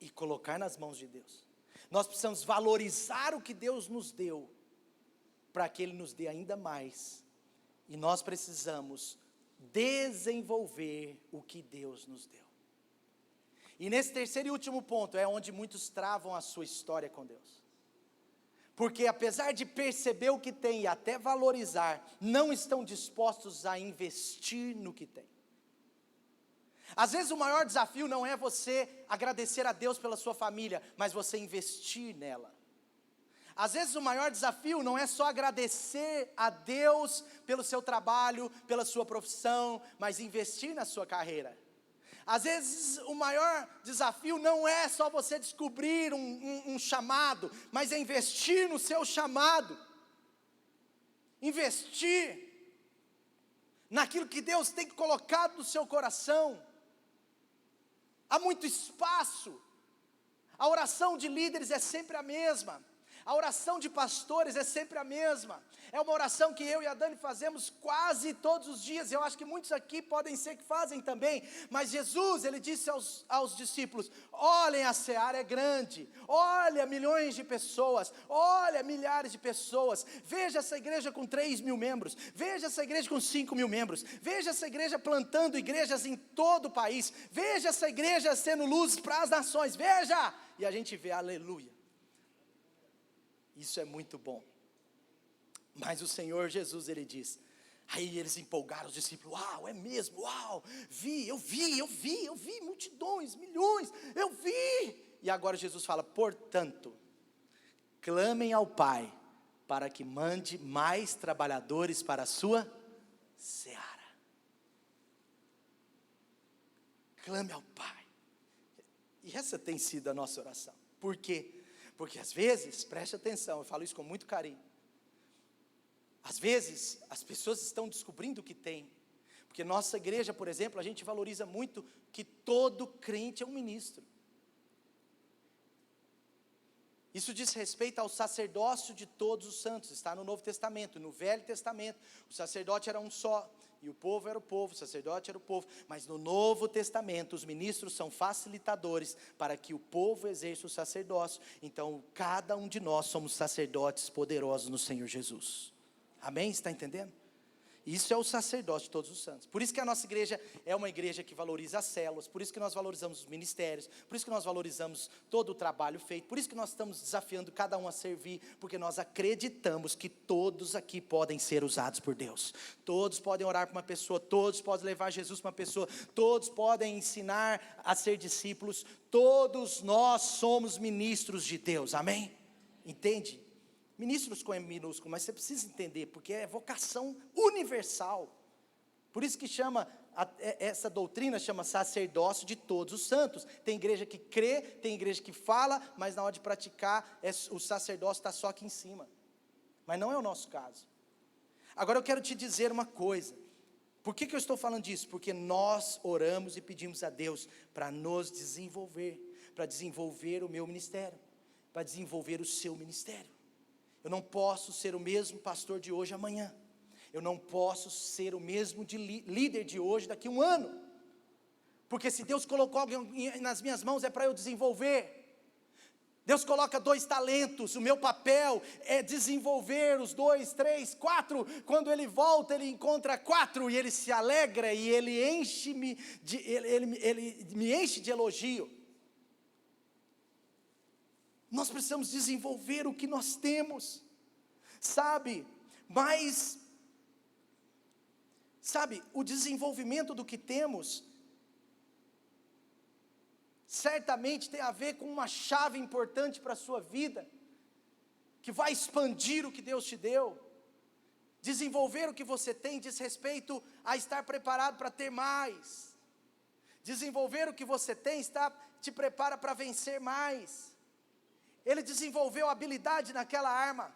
e colocar nas mãos de Deus. Nós precisamos valorizar o que Deus nos deu, para que Ele nos dê ainda mais. E nós precisamos desenvolver o que Deus nos deu. E nesse terceiro e último ponto é onde muitos travam a sua história com Deus. Porque apesar de perceber o que tem e até valorizar, não estão dispostos a investir no que tem. Às vezes o maior desafio não é você agradecer a Deus pela sua família, mas você investir nela. Às vezes o maior desafio não é só agradecer a Deus pelo seu trabalho, pela sua profissão, mas investir na sua carreira. Às vezes o maior desafio não é só você descobrir um chamado, mas é investir no seu chamado. Investir naquilo que Deus tem colocado no seu coração. Há muito espaço. A oração de líderes é sempre a mesma. A oração de pastores é sempre a mesma. É uma oração que eu e a Dani fazemos quase todos os dias. Eu acho que muitos aqui podem ser que fazem também. Mas Jesus, ele disse aos discípulos: olhem, a seara é grande. Olha milhões de pessoas. Olha milhares de pessoas. Veja essa igreja com 3.000 membros. Veja essa igreja com 5.000 membros. Veja essa igreja plantando igrejas em todo o país. Veja essa igreja sendo luz para as nações. Veja! E a gente vê, aleluia. Isso é muito bom. Mas o Senhor Jesus, ele diz, aí eles empolgaram os discípulos: uau, é mesmo, uau, eu vi, multidões, milhões, eu vi. E agora Jesus fala: portanto, clamem ao Pai, para que mande mais trabalhadores para a sua seara. Clame ao Pai. E essa tem sido a nossa oração. Por quê? Porque às vezes, preste atenção, eu falo isso com muito carinho. Às vezes, as pessoas estão descobrindo o que tem. Porque nossa igreja, por exemplo, a gente valoriza muito que todo crente é um ministro. Isso diz respeito ao sacerdócio de todos os santos. Está no Novo Testamento. No Velho Testamento, o sacerdote era um só. E o povo era o povo, o sacerdote era o povo. Mas no Novo Testamento, os ministros são facilitadores para que o povo exerça o sacerdócio. Então, cada um de nós somos sacerdotes poderosos no Senhor Jesus. Amém? Está entendendo? Isso é o sacerdócio de todos os santos. Por isso que a nossa igreja é uma igreja que valoriza as células, por isso que nós valorizamos os ministérios, por isso que nós valorizamos todo o trabalho feito, por isso que nós estamos desafiando cada um a servir, porque nós acreditamos que todos aqui podem ser usados por Deus. Todos podem orar para uma pessoa, todos podem levar Jesus para uma pessoa, todos podem ensinar a ser discípulos, todos nós somos ministros de Deus, amém? Entende? Ministros com M minúsculo, mas você precisa entender, porque é vocação universal. Por isso que essa doutrina chama sacerdócio de todos os santos. Tem igreja que crê, tem igreja que fala, mas na hora de praticar, o sacerdócio está só aqui em cima. Mas não é o nosso caso. Agora eu quero te dizer uma coisa. Por que eu estou falando disso? Porque nós oramos e pedimos a Deus para nos desenvolver, para desenvolver o meu ministério, para desenvolver o seu ministério. Eu não posso ser o mesmo pastor de hoje amanhã. Eu não posso ser o mesmo líder de hoje daqui a um ano. Porque se Deus colocou alguém nas minhas mãos é para eu desenvolver. Deus coloca 2 talentos, o meu papel é desenvolver os 2, 3, 4. Quando Ele volta, Ele encontra 4 e Ele se alegra e Ele me enche de elogio. Nós precisamos desenvolver o que nós temos, o desenvolvimento do que temos, certamente tem a ver com uma chave importante para a sua vida, que vai expandir o que Deus te deu. Desenvolver o que você tem diz respeito a estar preparado para ter mais. Desenvolver o que você tem te prepara para vencer mais. Ele desenvolveu habilidade naquela arma.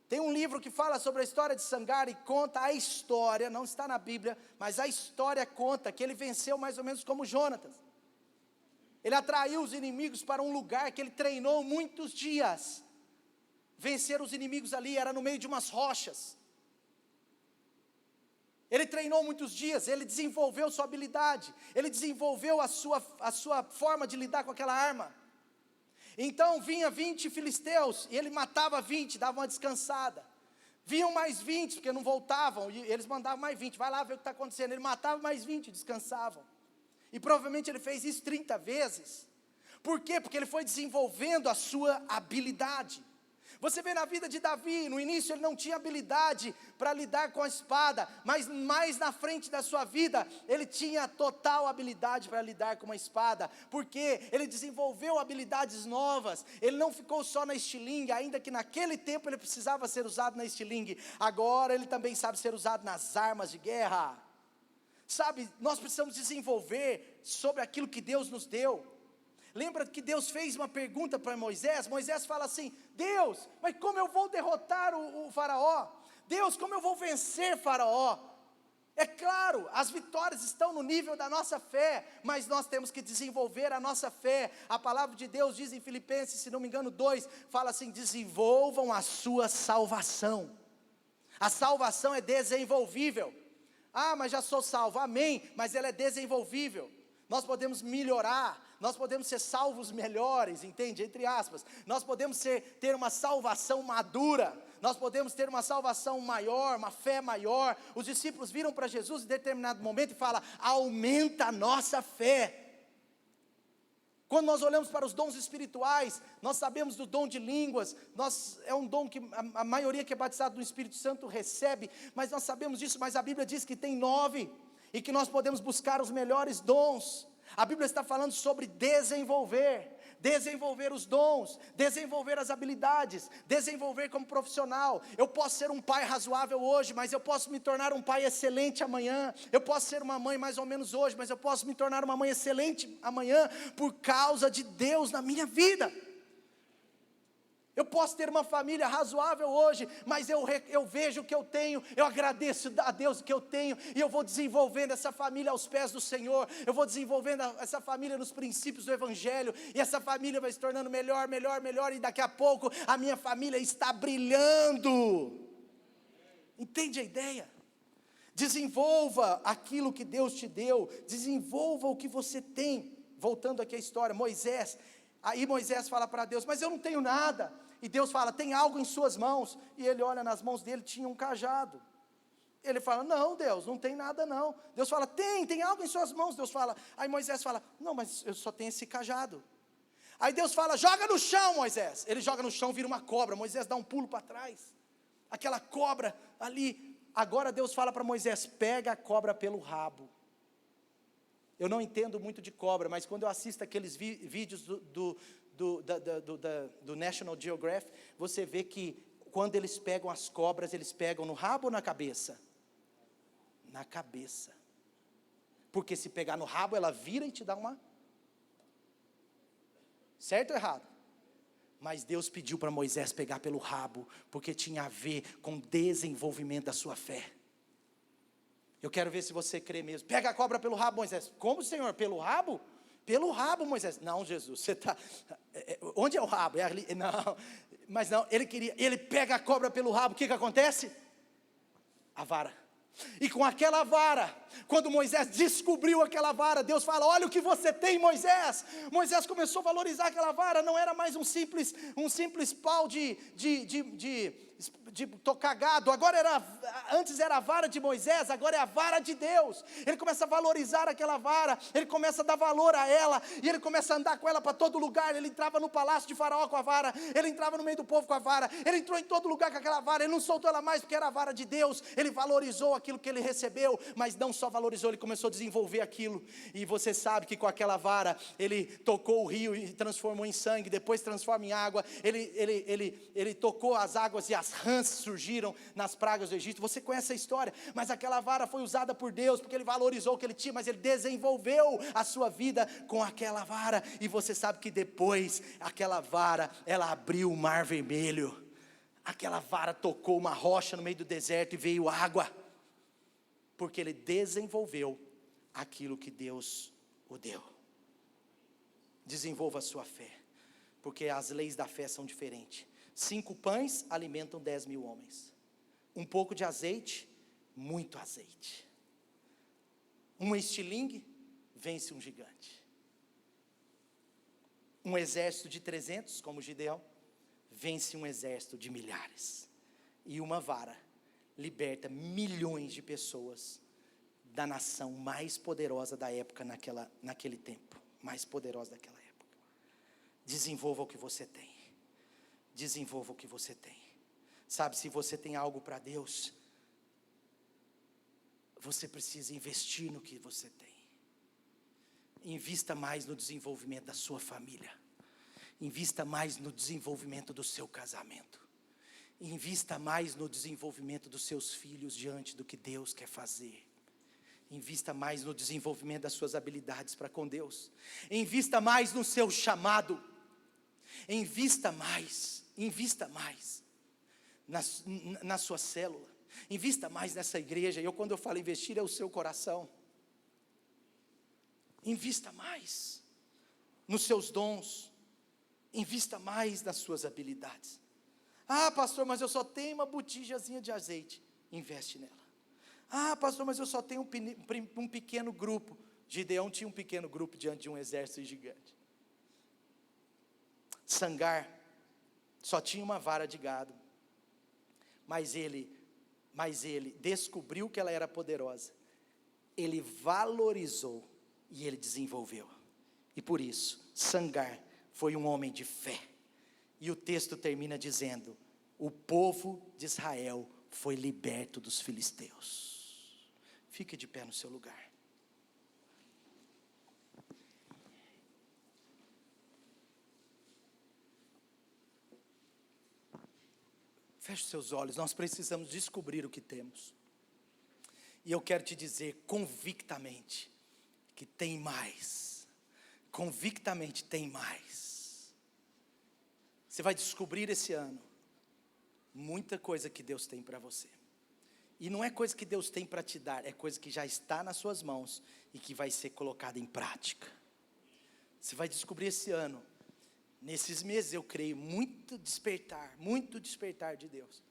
Tem um livro que fala sobre a história de Sangar e conta a história, não está na Bíblia, mas a história conta que ele venceu mais ou menos como Jonatas. Ele atraiu os inimigos para um lugar que ele treinou muitos dias. Vencer os inimigos ali era no meio de umas rochas. Ele treinou muitos dias, ele desenvolveu sua habilidade, ele desenvolveu a sua forma de lidar com aquela arma. Então vinha 20 filisteus, e ele matava 20, dava uma descansada. Vinham mais 20, porque não voltavam, e eles mandavam mais 20, vai lá ver o que está acontecendo. Ele matava mais 20, descansavam. E provavelmente ele fez isso 30 vezes. Por quê? Porque ele foi desenvolvendo a sua habilidade. Você vê na vida de Davi, no início ele não tinha habilidade para lidar com a espada, mas mais na frente da sua vida, ele tinha total habilidade para lidar com uma espada, porque ele desenvolveu habilidades novas. Ele não ficou só na estilingue, ainda que naquele tempo ele precisava ser usado na estilingue, agora ele também sabe ser usado nas armas de guerra. Sabe, nós precisamos desenvolver sobre aquilo que Deus nos deu. Lembra que Deus fez uma pergunta para Moisés? Moisés fala assim: Deus, mas como eu vou derrotar o faraó? Deus, como eu vou vencer faraó? É claro, as vitórias estão no nível da nossa fé, mas nós temos que desenvolver a nossa fé. A palavra de Deus diz em Filipenses, se não me engano 2, fala assim: desenvolvam a sua salvação. A salvação é desenvolvível. Ah, mas já sou salvo, amém, mas ela é desenvolvível. Nós podemos melhorar, nós podemos ser salvos melhores, entende? Entre aspas, nós podemos ter uma salvação madura, nós podemos ter uma salvação maior, uma fé maior. Os discípulos viram para Jesus em determinado momento e falam: aumenta a nossa fé. Quando nós olhamos para os dons espirituais, nós sabemos do dom de línguas, é um dom que a maioria que é batizado no Espírito Santo recebe, mas nós sabemos disso, mas a Bíblia diz que tem 9, e que nós podemos buscar os melhores dons. A Bíblia está falando sobre desenvolver os dons, desenvolver as habilidades, desenvolver como profissional. Eu posso ser um pai razoável hoje, mas eu posso me tornar um pai excelente amanhã. Eu posso ser uma mãe mais ou menos hoje, mas eu posso me tornar uma mãe excelente amanhã, por causa de Deus na minha vida. Eu posso ter uma família razoável hoje, mas eu vejo o que eu tenho, eu agradeço a Deus o que eu tenho, e eu vou desenvolvendo essa família aos pés do Senhor, eu vou desenvolvendo essa família nos princípios do Evangelho, e essa família vai se tornando melhor, e daqui a pouco a minha família está brilhando. Entende a ideia? Desenvolva aquilo que Deus te deu, desenvolva o que você tem. Voltando aqui à história, aí Moisés fala para Deus: mas eu não tenho nada. E Deus fala: tem algo em suas mãos. E ele olha nas mãos dele, tinha um cajado. Ele fala: não, Deus, não tem nada não. Deus fala: tem algo em suas mãos. Deus fala, aí Moisés fala: não, mas eu só tenho esse cajado. Aí Deus fala: joga no chão, Moisés. Ele joga no chão, vira uma cobra. Moisés dá um pulo para trás, aquela cobra ali. Agora Deus fala para Moisés: pega a cobra pelo rabo. Eu não entendo muito de cobra, mas quando eu assisto aqueles vídeos do National Geographic, você vê que quando eles pegam as cobras, eles pegam no rabo ou na cabeça? Na cabeça. Porque se pegar no rabo, ela vira e te dá uma... Certo ou errado? Mas Deus pediu para Moisés pegar pelo rabo, porque tinha a ver com o desenvolvimento da sua fé. Eu quero ver se você crê mesmo. Pega a cobra pelo rabo, Moisés. Como, Senhor? Pelo rabo? Pelo rabo, Moisés. Não, Jesus, você está... onde é o rabo? É ali? Não, mas não, ele pega a cobra pelo rabo. O que acontece? A vara. E com aquela vara, quando Moisés descobriu aquela vara, Deus fala: olha o que você tem, Moisés. Moisés começou a valorizar aquela vara. Não era mais um simples pau de tocar gado. Antes era a vara de Moisés, agora é a vara de Deus. Ele começa a valorizar aquela vara, ele começa a dar valor a ela, e ele começa a andar com ela para todo lugar. Ele entrava no palácio de Faraó com a vara, ele entrava no meio do povo com a vara, ele entrou em todo lugar com aquela vara. Ele não soltou ela mais porque era a vara de Deus. Ele valorizou aquilo que ele recebeu, mas não só valorizou, ele começou a desenvolver aquilo. E você sabe que com aquela vara ele tocou o rio e transformou em sangue, depois transforma em água. Ele tocou as águas e as rãs surgiram nas pragas do Egito. Você conhece a história, mas aquela vara foi usada por Deus, porque ele valorizou o que ele tinha, mas ele desenvolveu a sua vida com aquela vara. E você sabe que depois aquela vara, ela abriu o mar vermelho. Aquela vara tocou uma rocha no meio do deserto e veio água, porque ele desenvolveu aquilo que Deus o deu. Desenvolva a sua fé, porque as leis da fé são diferentes. 5 pães alimentam 10.000 homens. Um pouco de azeite, muito azeite. Um estilingue vence um gigante. Um exército de 300, como Gideão, vence um exército de milhares. E uma vara liberta milhões de pessoas da nação mais poderosa da época, naquele tempo. Mais poderosa daquela época. Desenvolva o que você tem. Desenvolva o que você tem. Sabe, se você tem algo para Deus, você precisa investir no que você tem. Invista mais no desenvolvimento da sua família. Invista mais no desenvolvimento do seu casamento. Invista mais no desenvolvimento dos seus filhos diante do que Deus quer fazer. Invista mais no desenvolvimento das suas habilidades para com Deus. Invista mais no seu chamado. Invista mais na sua célula. Invista mais nessa igreja. Quando eu falo investir, é o seu coração. Invista mais nos seus dons. Invista mais nas suas habilidades. Ah, pastor, mas eu só tenho uma botijazinha de azeite. Investe nela. Ah, pastor, mas eu só tenho um pequeno grupo. Gideão tinha um pequeno grupo diante de um exército gigante. Sangar só tinha uma vara de gado. Mas ele descobriu que ela era poderosa. Ele valorizou e ele desenvolveu. E por isso, Sangar foi um homem de fé. E o texto termina dizendo: o povo de Israel foi liberto dos filisteus. Fique de pé no seu lugar. Feche os seus olhos, nós precisamos descobrir o que temos. E eu quero te dizer convictamente que tem mais. Convictamente tem mais. Você vai descobrir esse ano muita coisa que Deus tem para você. E não é coisa que Deus tem para te dar, é coisa que já está nas suas mãos e que vai ser colocada em prática. Você vai descobrir esse ano, nesses meses eu creio, muito despertar de Deus.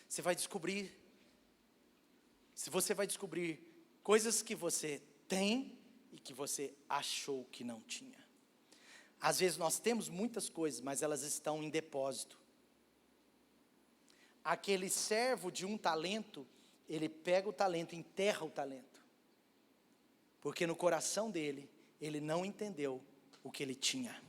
Você vai descobrir coisas que você tem e que você achou que não tinha. Às vezes nós temos muitas coisas, mas elas estão em depósito. Aquele servo de um talento, ele pega o talento, enterra o talento. Porque no coração dele, ele não entendeu o que ele tinha.